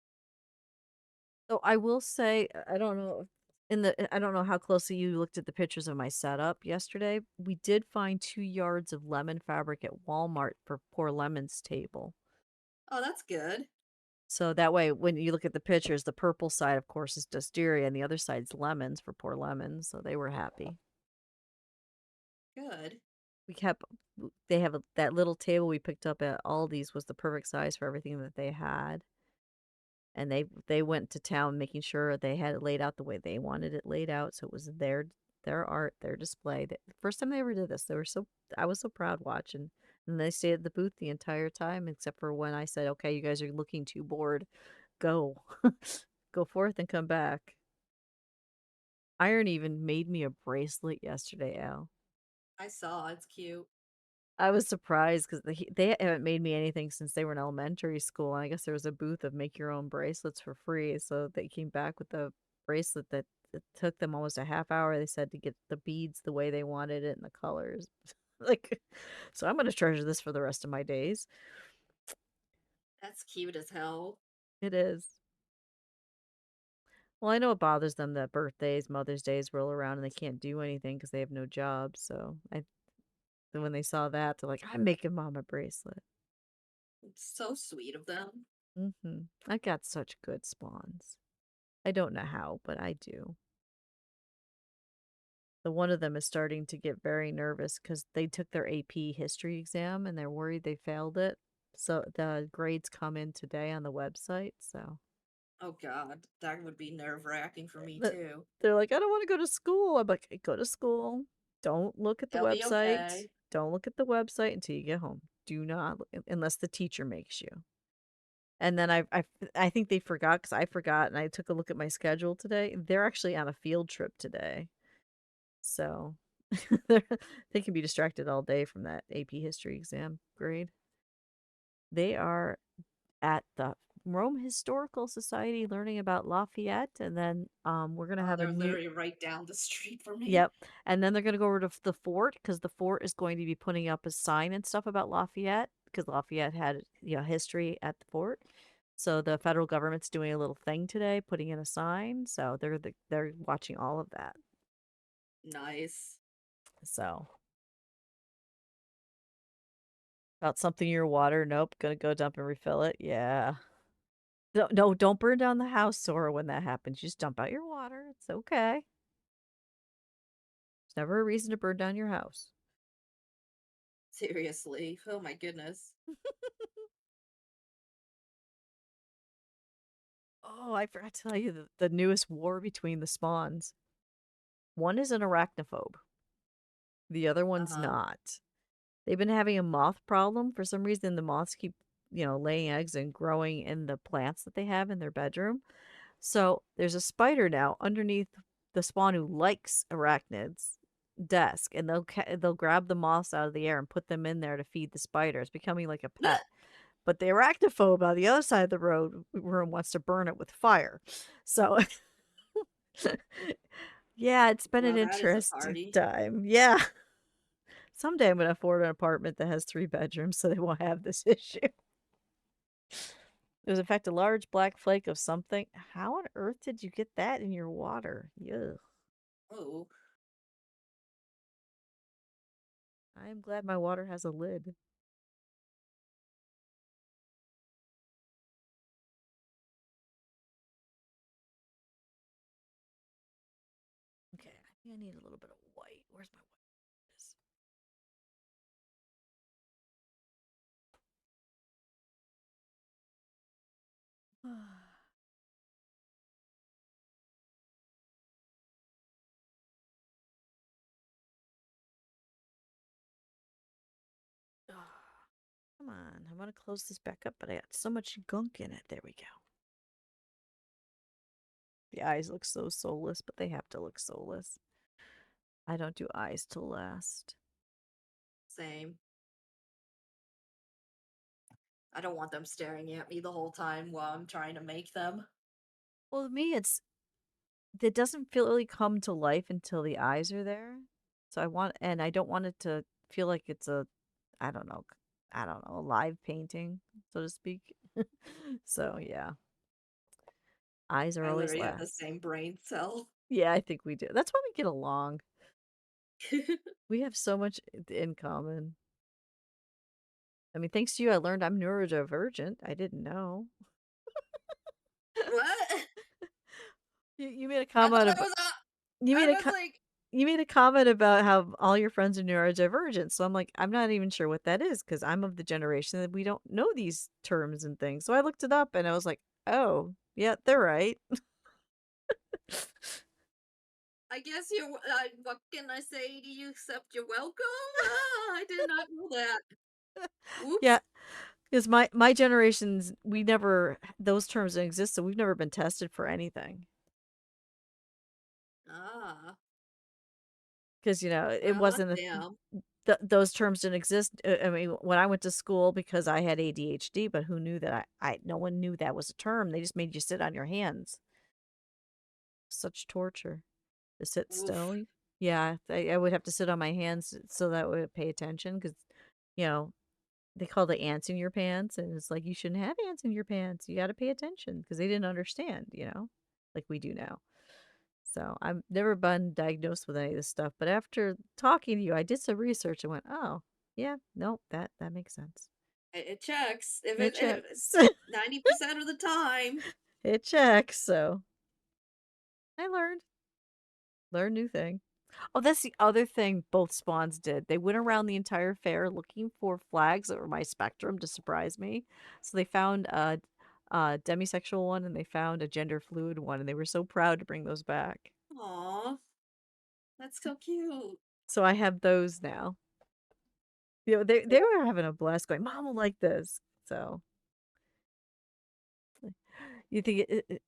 So I will say, I don't know I don't know how closely you looked at the pictures of my setup yesterday. We did find 2 yards of lemon fabric at Walmart for poor Lemon's table. Oh, that's good. So that way, when you look at the pictures, the purple side, of course, is Dustiria, and the other side's lemons for poor Lemons. So they were happy. Good. We kept they have that little table we picked up at Aldi's was the perfect size for everything that they had. And they went to town making sure they had it laid out the way they wanted it laid out, so it was their art, their display. The first time they ever did this, they were so I was so proud watching. And they stayed at the booth the entire time, except for when I said, "Okay, you guys are looking too bored. Go, go forth and come back." Iron even made me a bracelet yesterday, Al. I saw. It's cute. I was surprised because they haven't made me anything since they were in elementary school. And I guess there was a booth of make your own bracelets for free. So they came back with a bracelet that it took them almost a half hour. They said to get the beads the way they wanted it and the colors. Like, so I'm going to treasure this for the rest of my days. That's cute as hell. It is. Well, I know it bothers them that birthdays, Mother's Days roll around and they can't do anything because they have no job. So when they saw that, they're like, I'm making mom a bracelet. It's so sweet of them. I got such good spawns. I don't know how, but I do. The one of them is starting to get very nervous because they took their AP history exam and they're worried they failed it. So the grades come in today on the website. So Oh God, that would be nerve-wracking for me th- too. they're like, I don't want to go to school. I'm like, go to school. Don't look at the They'll be website. okay. Don't look at the website until you get home. Do not, unless the teacher makes you. And then I think they forgot because I forgot and I took a look at my schedule today. They're actually on a field trip today. So they can be distracted all day from that AP history exam grade. They are at the Rome Historical Society learning about Lafayette, and then we're gonna Oh, have a they're new literally right down the street from me. yep, and then they're gonna go over to the fort because the fort is going to be putting up a sign and stuff about Lafayette because Lafayette had history at the fort. So the federal government's doing a little thing today, putting in a sign. So they're watching all of that. Nice. So about something in your water. Nope. Gonna go dump and refill it. Yeah. No, no, don't burn down the house, Sora, when that happens. You just dump out your water. It's okay. There's never a reason to burn down your house. Seriously. Oh my goodness. Oh, I forgot to tell you the newest war between the spawns. One is an arachnophobe. The other one's Uh-huh. not. They've been having a moth problem. For some reason, the moths keep, laying eggs and growing in the plants that they have in their bedroom. So there's a spider now underneath the spawn who likes arachnids desk, and they'll grab the moths out of the air and put them in there to feed the spider. It's becoming like a pet. But the arachnophobe on the other side of the room wants to burn it with fire. So yeah, it's been an Well, that is a interesting party. time. Yeah. Someday I'm gonna afford an apartment that has 3 bedrooms so they won't have this issue. It was in fact a large black flake of something. How on earth did you get that in your water? Ugh. Oh, I am glad my water has a lid. Okay, I think I need a little bit of white. Where's my white? Come on. I want to close this back up, but I got so much gunk in it. There we go. The eyes look so soulless, but they have to look soulless. I don't do eyes to last. same. I don't want them staring at me the whole time while I'm trying to make them. Well, to me, it doesn't feel really come to life until the eyes are there. So and I don't want it to feel like it's I don't know, I don't know, a live painting, so to speak. So yeah, eyes are I always literally have the last. same brain cell. Yeah, I think we do. That's why we get along. We have so much in common. I mean, thanks to you, I learned I'm neurodivergent. I didn't know. What? You made a I thought comment I about was you I made a was co- like, you made a comment about how all your friends are neurodivergent. So I'm like, I'm not even sure what that is because I'm of the generation that we don't know these terms and things. So I looked it up and I was like, oh, yeah, they're right. I guess what can I say to you except you're welcome? I did not know that. Yeah, Whoops. because my generations, we never those terms didn't exist, so we've never been tested for anything. Ah, Because it well, wasn't damn. those terms didn't exist. I mean, when I went to school, because I had ADHD, but who knew that no one knew that was a term. They just made you sit on your hands. Such torture to sit Oof. still. Yeah, I would have to sit on my hands so that I would pay attention because, you know, they called it ants in your pants, and it's like you shouldn't have ants in your pants. You got to pay attention because they didn't understand, like we do now. So I've never been diagnosed with any of this stuff, but after talking to you, I did some research and went, "Oh, yeah, no, that makes sense. It checks. If It it checks. 90% of the time. It checks." So I learned new thing. Oh, that's the other thing both spawns did. They went around the entire fair looking for flags that were my spectrum to surprise me. So they found a demisexual one and they found a gender fluid one, and they were so proud to bring those back. Aw, that's so cute. So I have those now. They were having a blast going, Mom will like this. So you think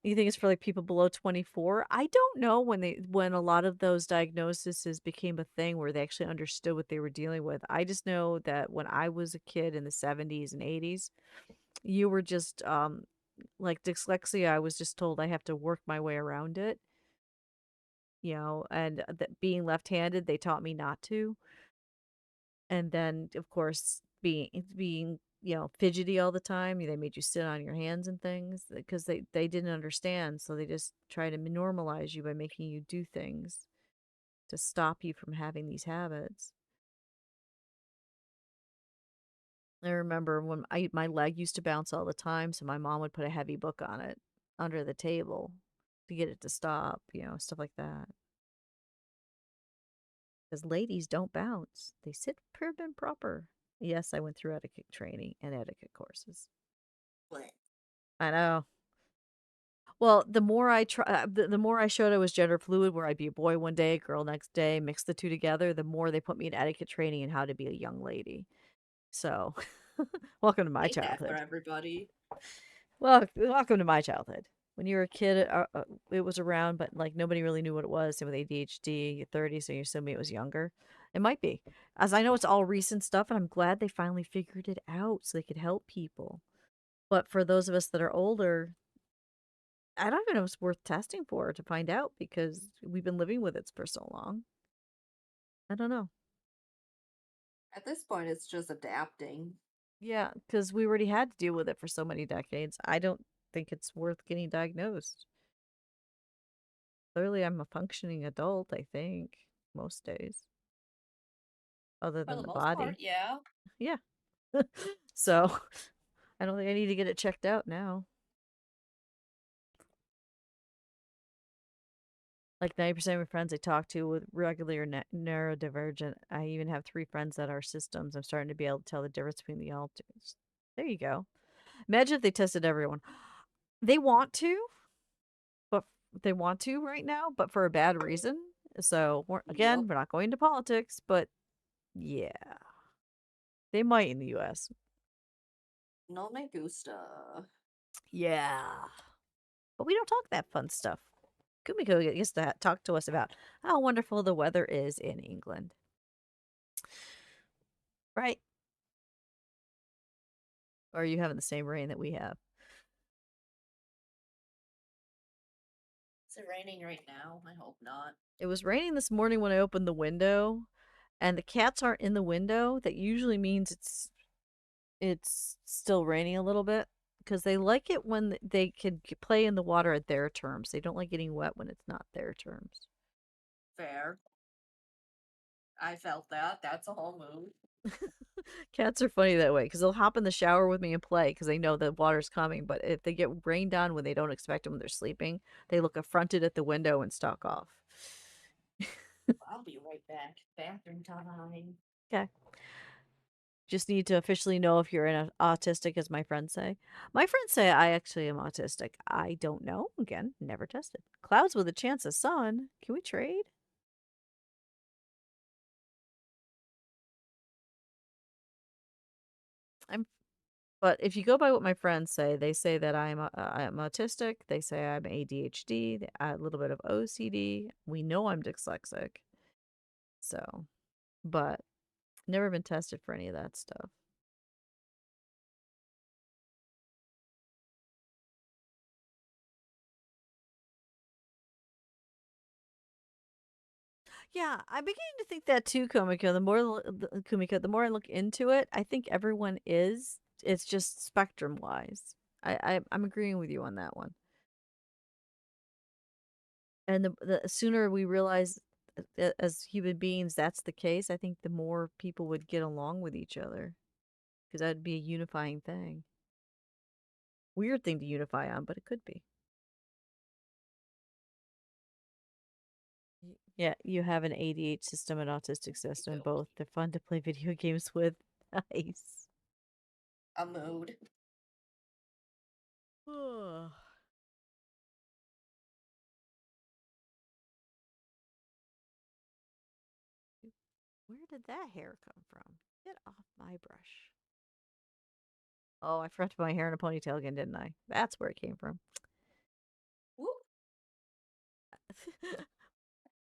it's for like people below 24? I don't know when a lot of those diagnoses became a thing where they actually understood what they were dealing with. I just know that when I was a kid in the 70s and 80s, you were just like dyslexia, I was just told I have to work my way around it, and that being left-handed, they taught me not to. And then, of course, being, fidgety all the time, they made you sit on your hands and things because they didn't understand, so they just try to normalize you by making you do things to stop you from having these habits. I remember when my leg used to bounce all the time, so my mom would put a heavy book on it under the table to get it to stop, stuff like that. Because ladies don't bounce; they sit prim and proper. Yes, I went through etiquette training and etiquette courses. What? I know. Well, the more I showed I was gender fluid, where I'd be a boy one day, a girl next day, mix the two together, the more they put me in etiquette training and how to be a young lady. So, welcome to my Ain't that for childhood. everybody? Well, welcome to my childhood. When you were a kid, it was around, but like nobody really knew what it was. Same with ADHD, you're 30, so you assume it was younger. It might be, as I know it's all recent stuff, and I'm glad they finally figured it out so they could help people. But for those of us that are older, I don't even know if it's worth testing for to find out because we've been living with it for so long. I don't know. At this point, it's just adapting. Yeah, because we already had to deal with it for so many decades. I don't think it's worth getting diagnosed. Clearly, I'm a functioning adult, I think, most days, other For than the the most part, body. yeah. Yeah. So I don't think I need to get it checked out now. Like 90% of my friends I talk to with regular neurodivergent, I even have three friends that are systems. I'm starting to be able to tell the difference between the alters. There you go. Imagine if they tested everyone. They want to, but they want to right now, but for a bad reason. So Yep. we're not going to politics, but yeah, they might in the U.S. No me gusta. Yeah, but we don't talk that fun stuff. Kumiko gets to talk to us about how wonderful the weather is in England, right? Or are you having the same rain that we have? Is it raining right now? I hope not. It was raining this morning when I opened the window, and the cats aren't in the window. That usually means it's still raining a little bit because they like it when they can play in the water at their terms. They don't like getting wet when it's not their terms. Fair. I felt that. That's a whole mood. Cats are funny that way because they'll hop in the shower with me and play because they know the water's coming. But if they get rained on when they don't expect it when they're sleeping, they look affronted at the window and stalk off. I'll be right back. Bathroom time. Okay. Just need to officially know if you're an autistic, as my friends say. My friends say I actually am autistic. I don't know. Again, never tested. Clouds with a chance of sun. Can we trade? I'm. But if you go by what my friends say, they say that I'm autistic. They say I'm ADHD, a little bit of OCD. We know I'm dyslexic. So, but never been tested for any of that stuff. Yeah, I'm beginning to think that too, Komiko. The more I look into it, I think everyone is. It's just spectrum wise. I'm agreeing with you on that one. And the sooner we realize as human beings that's the case, I think the more people would get along with each other because that'd be a unifying thing. Weird thing to unify on, but it could be. Yeah, you have an ADH system and autistic system Okey-doke. both. They're fun to play video games with. Nice. A mood. Where did that hair come from? Get off my brush. Oh, I forgot to put my hair in a ponytail again, didn't I? That's where it came from. Whoop.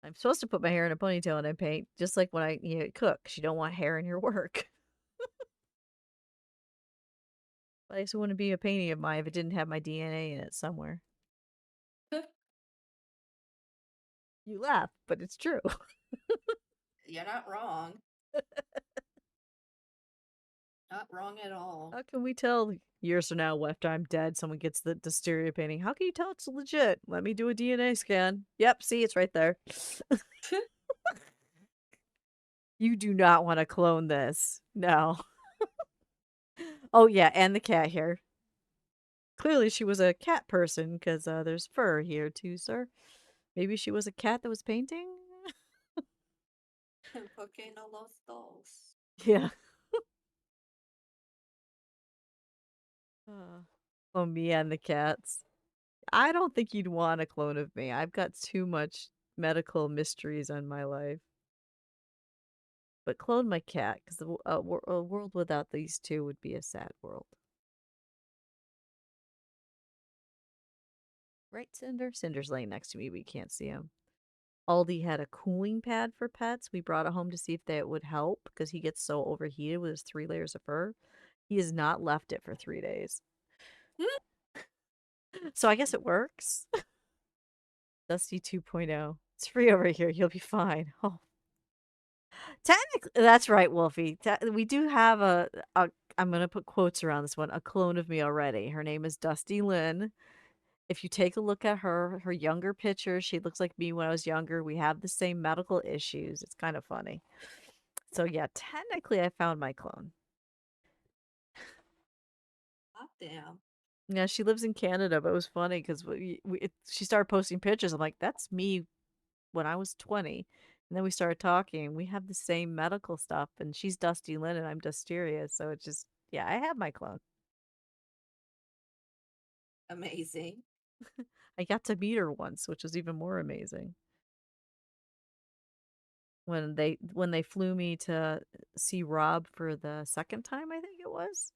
I'm supposed to put my hair in a ponytail and I paint, just like when cook. You don't want hair in your work. But I just wouldn't be a painting of mine if it didn't have my DNA in it somewhere. You laugh, but it's true. You're not wrong. Not wrong at all. How can we tell years from now, after I'm dead, someone gets the Dustiria painting? How can you tell it's legit? Let me do a DNA scan. Yep, see, it's right there. You do not want to clone this. No. Oh, yeah, and the cat hair. Clearly, she was a cat person because there's fur here too, sir. Maybe she was a cat that was painting? ¿Por qué no los dos? Yeah. Uh, oh, me and the cats. I don't think you'd want a clone of me. I've got too much medical mysteries on my life. But clone my cat because a world without these two would be a sad world. Right, Cinder? Cinder's laying next to me. We can't see him. Aldi had a cooling pad for pets. We brought it home to see if that would help because he gets so overheated with his 3 layers of fur. He has not left it for 3 days. So I guess it works. Dusty 2.0. It's free over here. You'll be fine. Oh, Technically that's right, Wolfie. We do have a I'm gonna put quotes around this one, a clone of me already. Her name is Dusty Lynn. If you take a look at her younger picture, she looks like me when I was younger. We have the same medical issues. It's kind of funny. So yeah, technically I found my clone. Hot damn. Yeah, she lives in Canada, but it was funny because she started posting pictures. I'm like, that's me when I was 20. And then we started talking. We have the same medical stuff, and she's Dusty Lynn, and I'm Dustiria. So it's just, yeah, I have my clone. Amazing. I got to meet her once, which was even more amazing. When they flew me to see Rob for the second time, I think it was.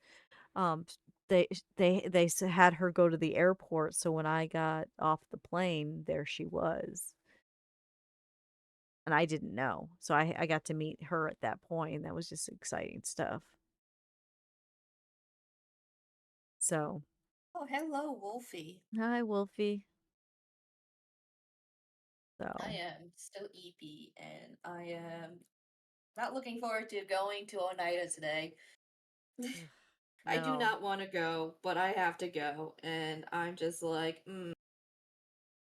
Um, they had her go to the airport, so when I got off the plane, there she was. And I didn't know. So I got to meet her at that point, and that was just exciting stuff. So, Oh, hello, Wolfie. hi, Wolfie. I So, am still EP, and I am not looking forward to going to Oneida today. ugh, I do no, not want to go, but I have to go, and I'm just like,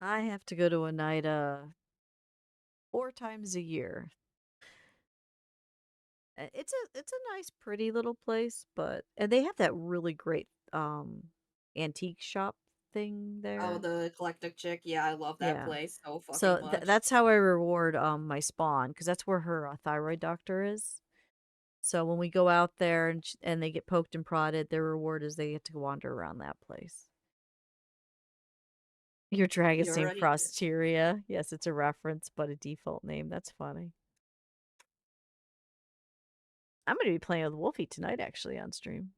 I have to go to Oneida 4 times a year. It's a nice, pretty little place, but and they have that really great antique shop thing oh, there. the eclectic chick. Yeah, I love that Yeah. place so fucking So much. that's how I reward my spawn because that's where her thyroid doctor is. So when we go out there and they get poked and prodded, their reward is they get to wander around that place. Your dragon's You're named already Frosteria. Yes, it's a reference, but a default name. That's funny. I'm gonna be playing with Wolfie tonight, actually, on stream.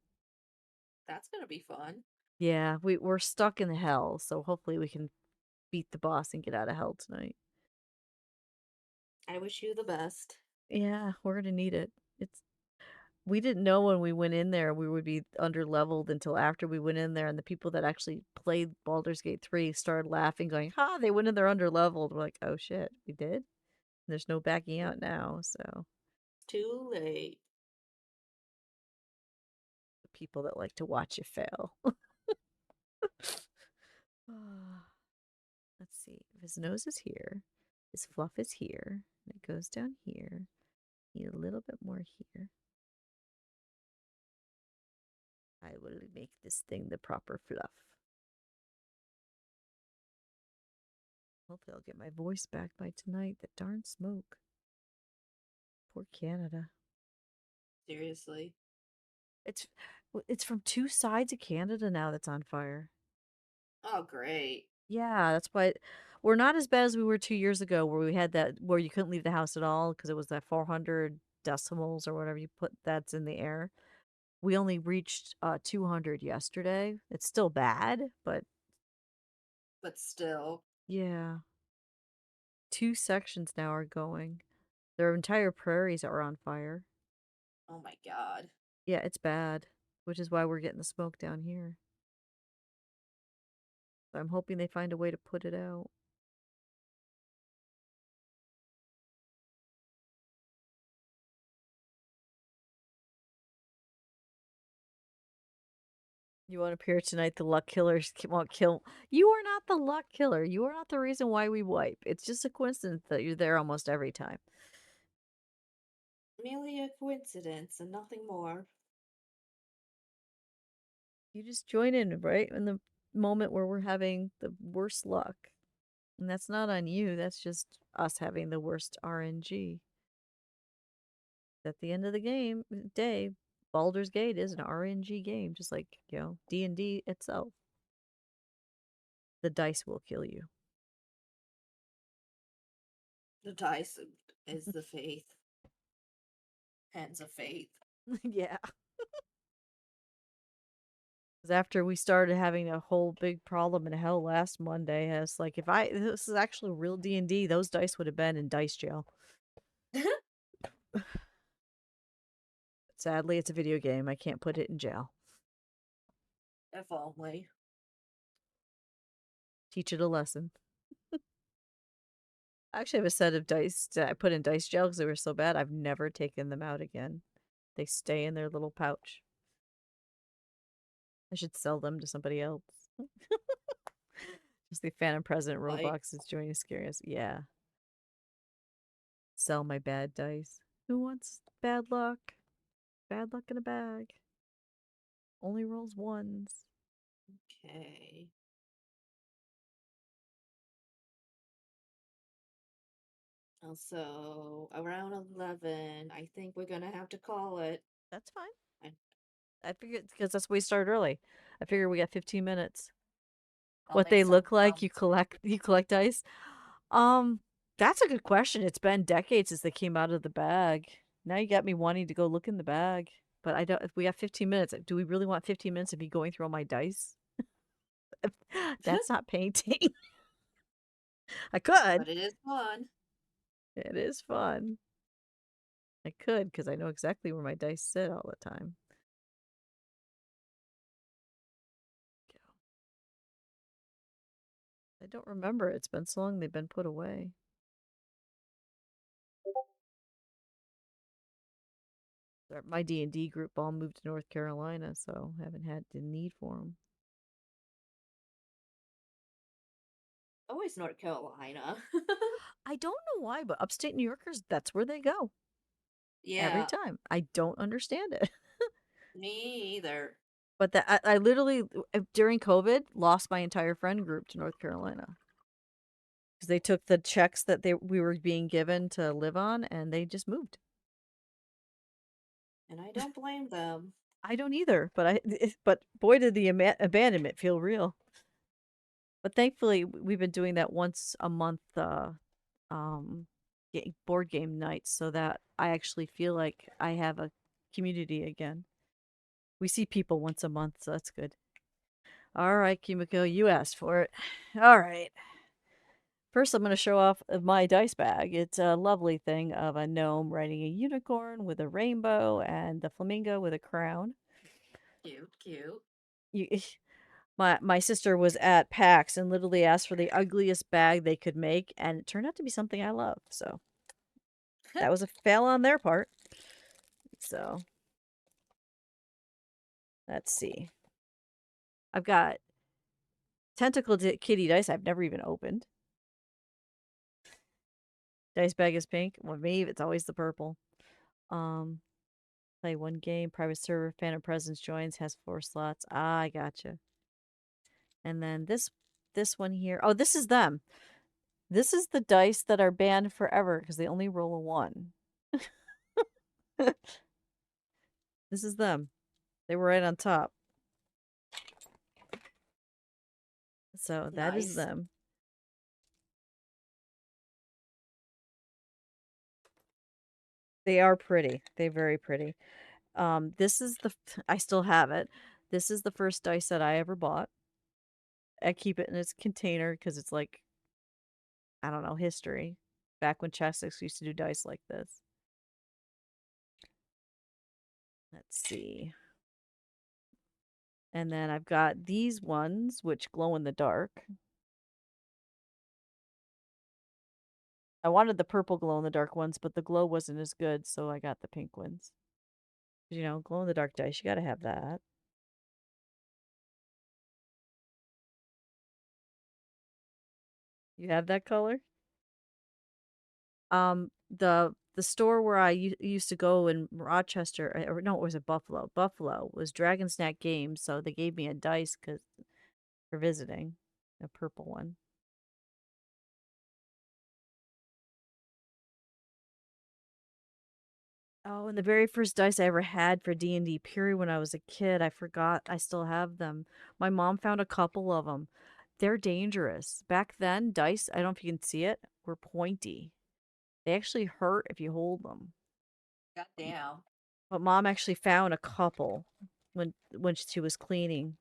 That's gonna be fun. Yeah, we're stuck in hell, so hopefully we can beat the boss and get out of hell tonight. I wish you the best. Yeah, we're gonna need it. It's we didn't know when we went in there we would be under leveled until after we went in there, and the people that actually played Baldur's Gate 3 started laughing, going, "Ha, they went in there under leveled." We're like, "Oh shit, we did?" There's no backing out now, so Too late. the people that like to watch you fail. Let's see. If his nose is here, his fluff is here, and it goes down here. Need a little bit more here. I will make this thing the proper fluff. Hopefully I'll get my voice back by tonight. That darn smoke. Poor Canada. Seriously. It's it's from two sides of Canada now that's on fire. Oh, great. Yeah, that's why we're not as bad as we were 2 years ago, where we had that where you couldn't leave the house at all because it was that 400 decimals or whatever you put that's in the air. We only reached 200 yesterday. It's still bad, but But still. yeah, two sections now are going. Their entire prairies are on fire. Oh my god. Yeah, it's bad, which is why we're getting the smoke down here. So I'm hoping they find a way to put it out. You won't appear tonight. The luck killers won't kill. You are not the luck killer. You are not the reason why we wipe. It's just a coincidence that you're there almost every time. Merely a coincidence and nothing more. You just join in right in the moment where we're having the worst luck. And that's not on you. That's just us having the worst RNG. At the end of the day, Baldur's Gate is an RNG game, just like, D&D itself. The dice will kill you. The dice is the faith. Hands of faith. Yeah. Because after we started having a whole big problem in hell last Monday, it's like if this is actually real D&D, those dice would have been in dice jail. Sadly, it's a video game. I can't put it in jail. If only. Teach it a lesson. I actually have a set of dice that I put in dice jail because they were so bad. I've never taken them out again. They stay in their little pouch. I should sell them to somebody else. Just the Phantom President Like, Roblox is joining Scariest. Yeah. Sell my bad dice. Who wants bad luck? Bad luck in a bag. Only rolls ones. okay. Also, around 11, I think we're gonna have to call it. That's fine. I, I figured because that's why we started early. I figure we got 15 minutes. I'll What make they some look like, you collect dice. Um, that's a good question. It's been decades since they came out of the bag. Now you got me wanting to go look in the bag. But I don't if we have 15 minutes, do we really want 15 minutes of me going through all my dice? That's not painting. I could. but it is fun. It is fun. I could because I know exactly where my dice sit all the time. I don't remember. It's been so long they've been put away. My D&D group all moved to North Carolina, so haven't had the need for them. Always North Carolina. I don't know why, but upstate New Yorkers, that's where they go every Yeah, time. I don't understand it. me either. But that I literally during COVID lost my entire friend group to North Carolina because they took the checks that we were being given to live on and they just moved. And I don't blame them. I don't either, but boy did the abandonment feel real. But thankfully we've been doing that once a month um board game nights so that I actually feel like I have a community again. We see people once a month, so that's good. All right, Kimiko, you asked for it. All right. First, I'm going to show off my dice bag. It's a lovely thing of a gnome riding a unicorn with a rainbow and the flamingo with a crown. Cute, cute. You, my sister was at PAX and literally asked for the ugliest bag they could make, and it turned out to be something I love. So that was a fail on their part. So let's see. I've got tentacle kitty dice I've never even opened. Dice bag is pink. Well, me, it's always the purple. Um, Play one game. Private server. Phantom Presence joins. Has 4 slots. Ah, I gotcha. And then this one here. Oh, this is them. This is the dice that are banned forever because they only roll a one. This is them. They were right on top. So that is Nice. them. They are pretty. They're very pretty. This is I still have it. This is the first dice that I ever bought. I keep it in its container because it's like, I don't know, history. Back when Chessex used to do dice like this. Let's see. And then I've got these ones, which glow in the dark. I wanted the purple glow in the dark ones, but the glow wasn't as good, so I got the pink ones. You know, glow in the dark dice, you gotta have that. You have that color? The store where I used to go in Rochester, or no, it was a Buffalo. Buffalo was Dragon Snack Games, so they gave me a dice for visiting, a purple one. Oh, and the very first dice I ever had for D&D period when I was a kid, I forgot I still have them. My mom found a couple of them. They're dangerous. Back then, dice, I don't know if you can see it, were pointy. They actually hurt if you hold them. Goddamn. But mom actually found a couple when she was cleaning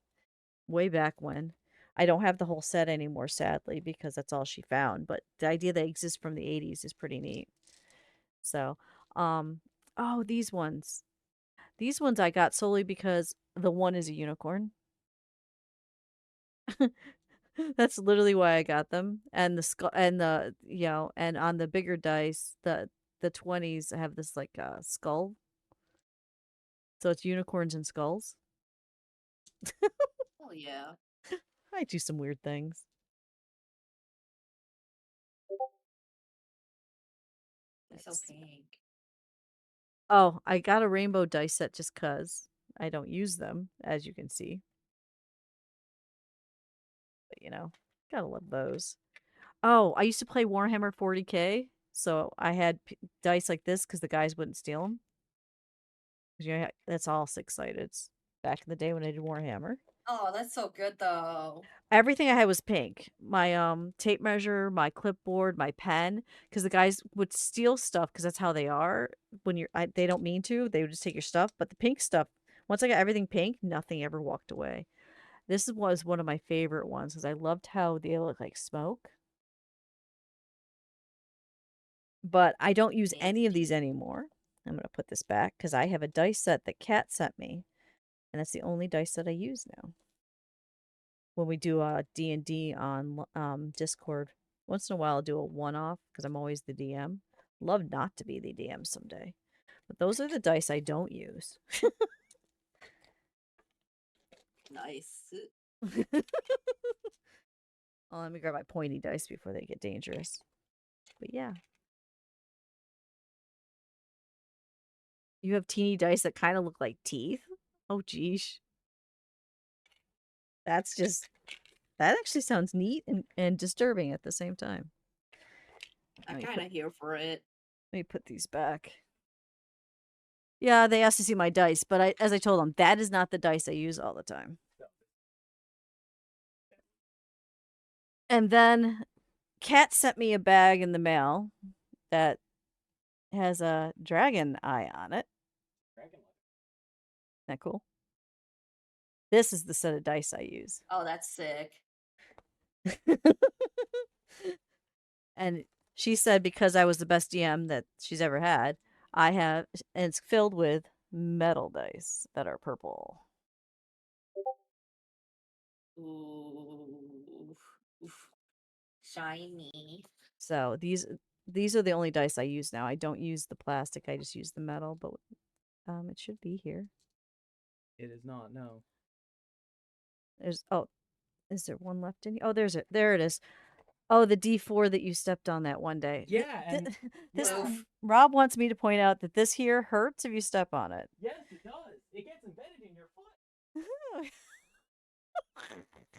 way back when. I don't have the whole set anymore, sadly, because that's all she found. But the idea they exist from the 80s is pretty neat. So, um, oh, these ones. These ones I got solely because the one is a unicorn. That's literally why I got them. And the skull and and on the bigger dice, the 20s have this like skull. So it's unicorns and skulls. Oh yeah, I do some weird things. they're so Let's pink. Oh, I got a rainbow dice set just 'cause I don't use them, as you can see. But gotta love those. Oh, I used to play Warhammer 40K, so I had dice like this because the guys wouldn't steal them. Yeah, that's all six-sided. Back in the day when I did Warhammer. Oh, that's so good though. Everything I had was pink. My tape measure, my clipboard, my pen, because the guys would steal stuff because that's how they are. When they don't mean to, they would just take your stuff. But the pink stuff, once I got everything pink, nothing ever walked away. This was one of my favorite ones because I loved how they look like smoke. But I don't use any of these Nasty. anymore. I'm gonna put this back because I have a dice set that Kat sent me, and that's the only dice that I use now. When we do D&D on Discord, once in a while I'll do a one-off because I'm always the DM. Love not to be the DM someday. But those are the dice I don't use. Nice. Oh, let me grab my pointy dice before they get dangerous. But yeah, you have teeny dice that kind of look like teeth. Oh, geez. That's just, that actually sounds neat and disturbing at the same time. I'm Let me kind put, of here for it. let me put these back. Yeah, they asked to see my dice, but as I told them, that is not the dice I use all the time. And then Kat sent me a bag in the mail that has a dragon eye on it. Isn't that cool? This is the set of dice I use. Oh, that's sick. And she said because I was the best DM that she's ever had, and it's filled with metal dice that are purple. Ooh, oof. Shiny. So these are the only dice I use now. I don't use the plastic. I just use the metal, but it should be here. It is not, no. There's is there one left in here? Oh, there it is. Oh, the D4 that you stepped on that one day. Yeah, and This yeah. Oof. Rob wants me to point out that this here hurts if you step on it. Yes, it does. It gets embedded in your foot.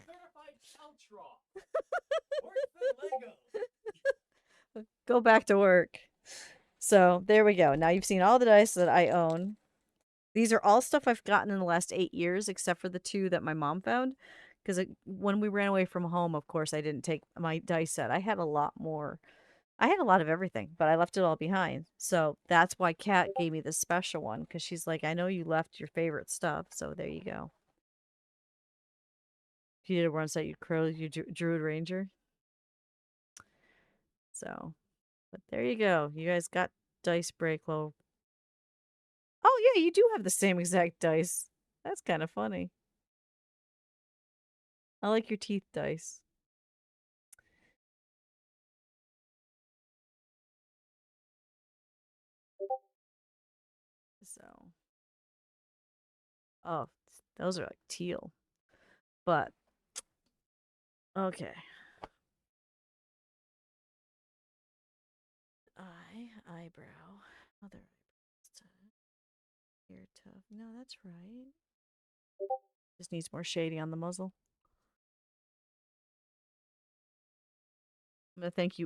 Certified couch raw. Worse than Legos. Go back to work. So there we go. Now you've seen all the dice that I own. These are all stuff I've gotten in the last 8 years, except for the two that my mom found. Because when we ran away from home, of course, I didn't take my dice set. I had a lot more. I had a lot of everything, but I left it all behind. So that's why Kat gave me this special one because she's like, I know you left your favorite stuff. So there you go. If you did a run set, you'd crow your Druid Ranger. So, but there you go. You guys got dice break. Well, oh, yeah, you do have the same exact dice. That's kind of funny. I like your teeth dice. So, oh, those are like teal. But, okay. Eyebrow. Other eyebrows. Ear tuft. No, that's right. Just needs more shading on the muzzle. I'm gonna thank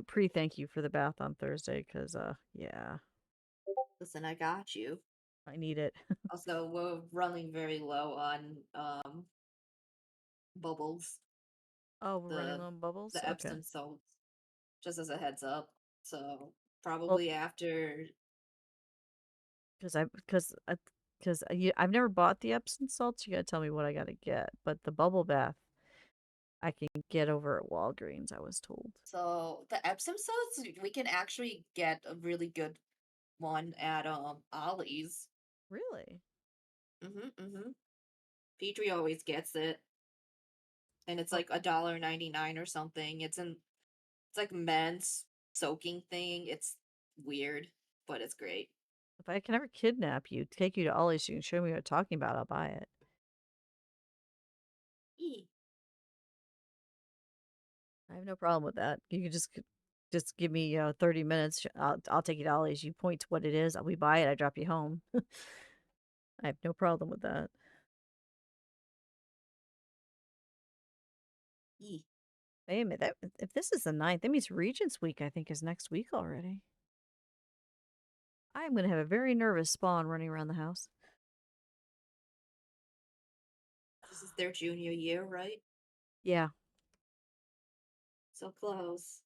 you for the bath on Thursday, cause yeah, Listen, I got you. I need it. Also, we're running very low on bubbles. Oh, we're running The low on bubbles? the Okay. Epsom salts. Just as a heads up. So Well, probably after. cause I've never bought the Epsom salts. You gotta tell me what I gotta get. But the bubble bath I can get over at Walgreens, I was told. So the Epsom salts, we can actually get a really good one at Ollie's. Really? Mm-hmm. Petrie always gets it. and it's Oh, like $1.99 or something. It's like men's soaking thing. It's weird, but it's great. if I can ever kidnap you, take you to Ollie's, so you can show me what I'm talking about, I'll buy it. Eee. I have no problem with that. You can just give me 30 minutes. I'll take you to Ollie's. You point to what it is. We buy it. I drop you home. I have no problem with that. Eee. Wait a minute. If this is the 9th, that means Regents Week, I think, is next week already. I'm going to have a very nervous Spawn running around the house. This is their junior year, right? Yeah, So close.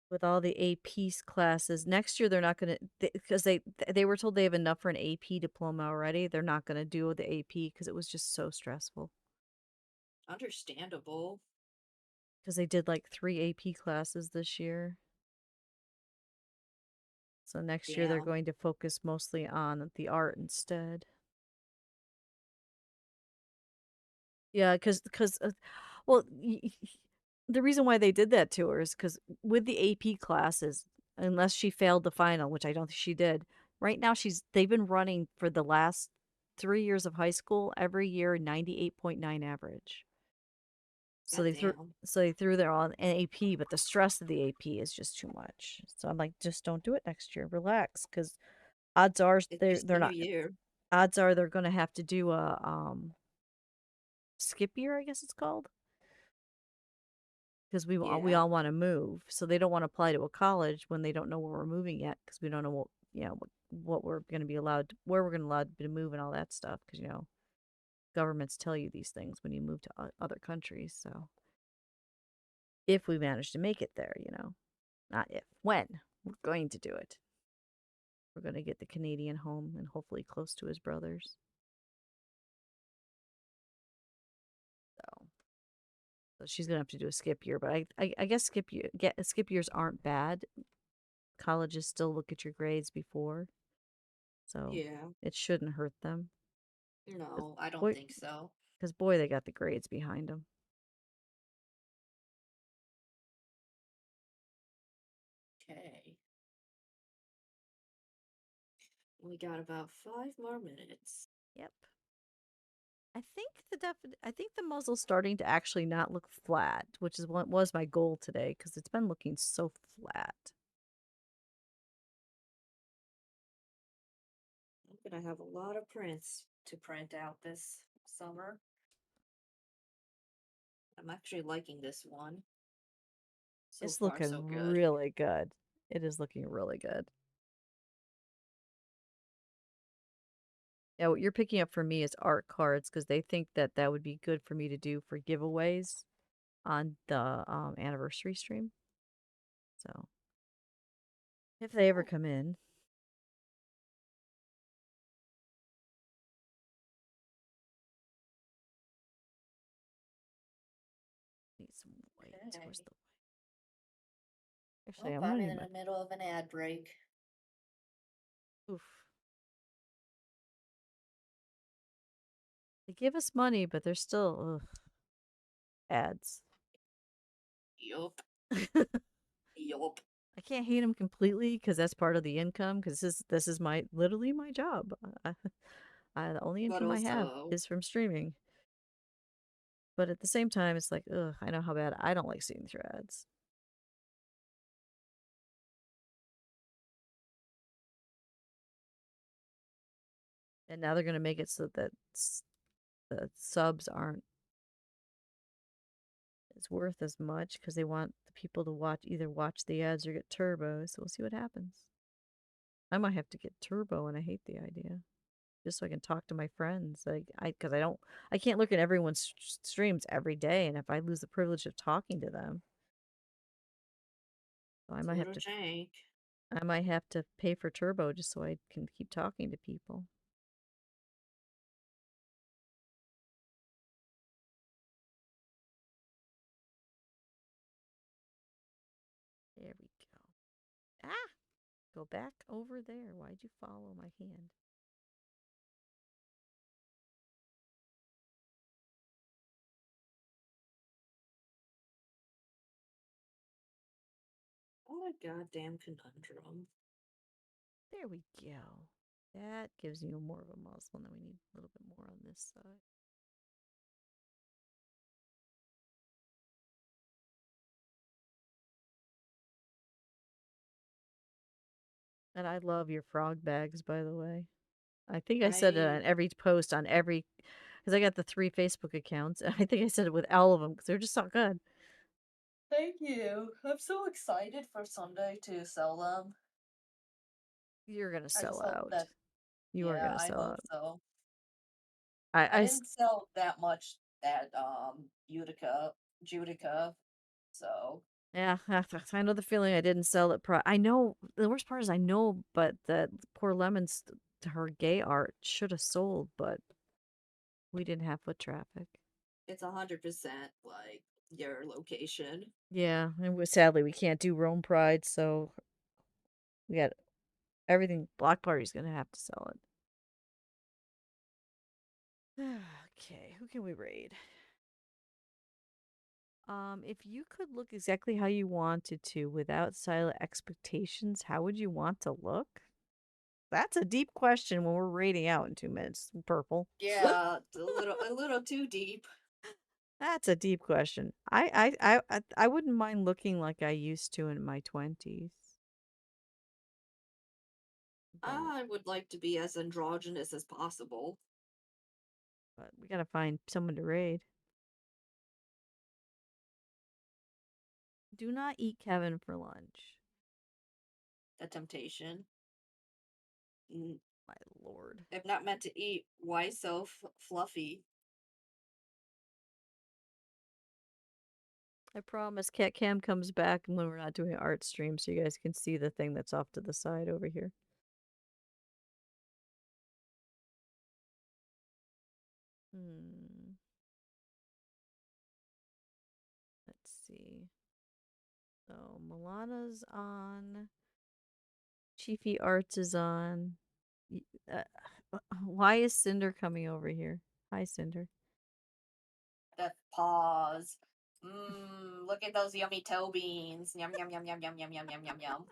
with all the AP classes. Next year, they're not going to, because they were told they have enough for an AP diploma already. They're not going to do the AP because it was just so stressful. Understandable. Because they did like 3 AP classes this year. So next year they're Damn. going to focus mostly on the art instead. Yeah, because well, the reason why they did that to her is because with the AP classes, unless she failed the final, which I don't think she did, right now they've been running for the last 3 years of high school every year 98.9 average. So God they threw damn. so they threw their on an AP, but the stress of the AP is just too much. So I'm like, just don't do it next year. Relax, because odds are It's your they're senior not. year. Odds are they're going to have to do a skip year, I guess it's called, because we Yeah. all want to move. So they don't want to apply to a college when they don't know where we're moving yet, because we don't know what we're going to be allowed, where we're going to allowed to move and all that stuff. Because governments tell you these things when you move to other countries. So if we manage to make it there, not if, when we're going to do it. We're going to get the Canadian home and hopefully close to his brothers. So So she's gonna have to do a skip year, but I guess skip years aren't bad. Colleges still look at your grades before, so Yeah. it shouldn't hurt them. 'Cause No, I don't boy, think so. because boy, they got the grades behind them. Okay. We got about 5 more minutes. Yep. I think the muzzle's starting to actually not look flat, which is what was my goal today because it's been looking so flat. I'm gonna have a lot of prints to print out this summer. I'm actually liking this one. So It's far, so looking good. really good. It is looking really good. Yeah, what you're picking up for me is art cards because they think that that would be good for me to do for giveaways on the anniversary stream. So if they ever Oh, come in, need some white. Where's okay. the white? Actually, Oh, I'm I'm gonna in need my the middle of an ad break. oof. They give us money, but they're still ads. Yup. I Yup. can't hate them completely because that's part of the income. Because this is my literally my job. The only But income I have also, is from streaming. But at the same time, it's like, ugh, I know how bad I don't like seeing through ads. And now they're gonna make it so that the subs aren't as worth as much because they want the people to watch the ads or get turbo. So we'll see what happens. I might have to get turbo, and I hate the idea. Just so I can talk to my friends, like because I can't look at everyone's streams every day, and if I lose the privilege of talking to them, so it's a little jank. I might have to pay for turbo just so I can keep talking to people. There we go. Ah, go back over there. Why'd you follow my hand? What a goddamn conundrum. There we go. That gives you more of a muzzle, and then we need a little bit more on this side. And I love your frog bags, by the way. I think I said it I on every post on every, because I got the 3 Facebook accounts. And I think I said it with all of them because they're just so good. thank you. I'm so excited for Sunday to sell them. You're gonna I just sell hope out. that You are yeah, gonna I sell hope out. so. I, I I s- didn't sell that much that Judica, so yeah, I know the feeling. I didn't sell it. I know the worst part is I know, but that poor lemons, her gay art should have sold, but we didn't have foot traffic. it's 100% like your location. Yeah, and sadly we can't do Rome Pride, so we got everything. Block Party's gonna have to sell it. Okay, who can we raid? If you could look exactly how you wanted to without silent expectations, how would you want to look? That's a deep question when we're raiding out in 2 minutes. Purple. Yeah, it's a little too deep. That's a deep question. I wouldn't mind looking like I used to in my 20s, but I would like to be as androgynous as possible. we gotta find someone to raid. Do not eat Kevin for lunch. The temptation. Mm, My lord. I'm not meant to eat. Why so fluffy? I promise Cat Cam comes back when we're not doing art stream so you guys can see the thing that's off to the side over here. Hmm. Let's see. So Milana's on. Chiefy Arts is on. Y- Uh, why is Cinder coming over here? Hi, Cinder. That pause. Mmm, look at those yummy toe beans. Yum yum yum yum yum yum yum yum yum yum.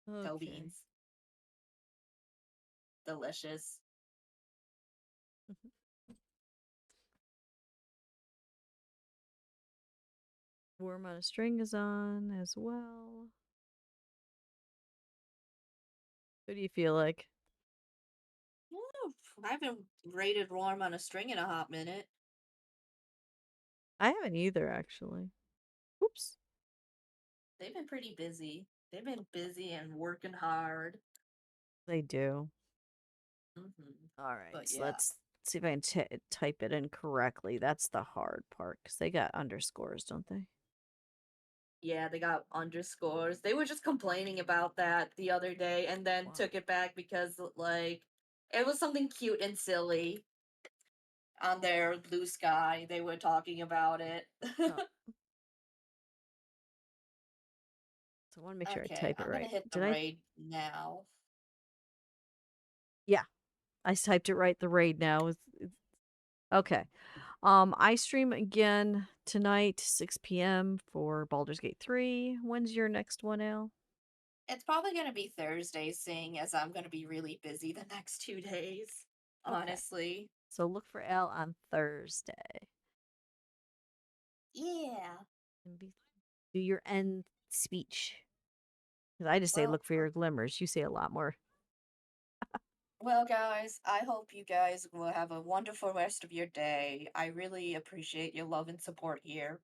Toe Okay. beans. Delicious. Worm on a String is on as well. Who do you feel like? Woo, I haven't rated warm on a string in a hot minute. I haven't either, actually. Oops. They've been pretty busy. They've been busy and working hard. They do. Hmm. All right, But so yeah. let's see if I can type it in correctly. That's the hard part because they got underscores, don't they? Yeah, they got underscores. They were just complaining about that the other day and then Why? took it back because, like, it was something cute and silly on their blue sky. They were talking about it. Oh, so I want to make sure I Okay, type it I'm gonna right. hit the Did I? raid now. Yeah, I typed it right. The raid now okay. I stream again tonight, 6 p.m. for Baldur's Gate 3. When's your next one, Al? It's probably gonna be Thursday, seeing as I'm gonna be really busy the next 2 days. Okay. Honestly. So look for Al on Thursday. Yeah. And do your end speech. 'Cause I just say Well, look for your glimmers. You say a lot more. Well, guys, I hope you guys will have a wonderful rest of your day. I really appreciate your love and support here.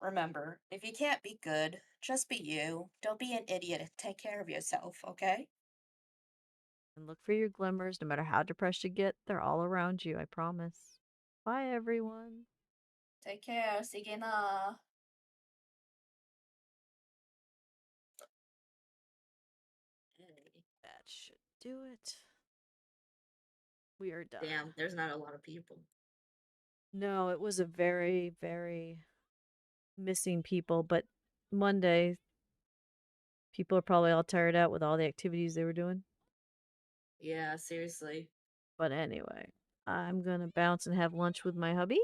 Remember, if you can't be good, just be you. Don't be an idiot. Take care of yourself, okay? And look for your glimmers. No matter how depressed you get, they're all around you. I promise. Bye, everyone. Take care. Sige na. That should do it. We are done. Damn, there's not a lot of people. No, it was a very, very missing people, but Monday, people are probably all tired out with all the activities they were doing. Yeah, seriously. But anyway, I'm gonna bounce and have lunch with my hubby.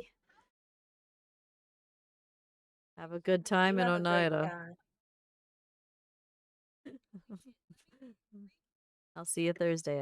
Have a good You time in have a great Oneida. time. I'll see you Thursday.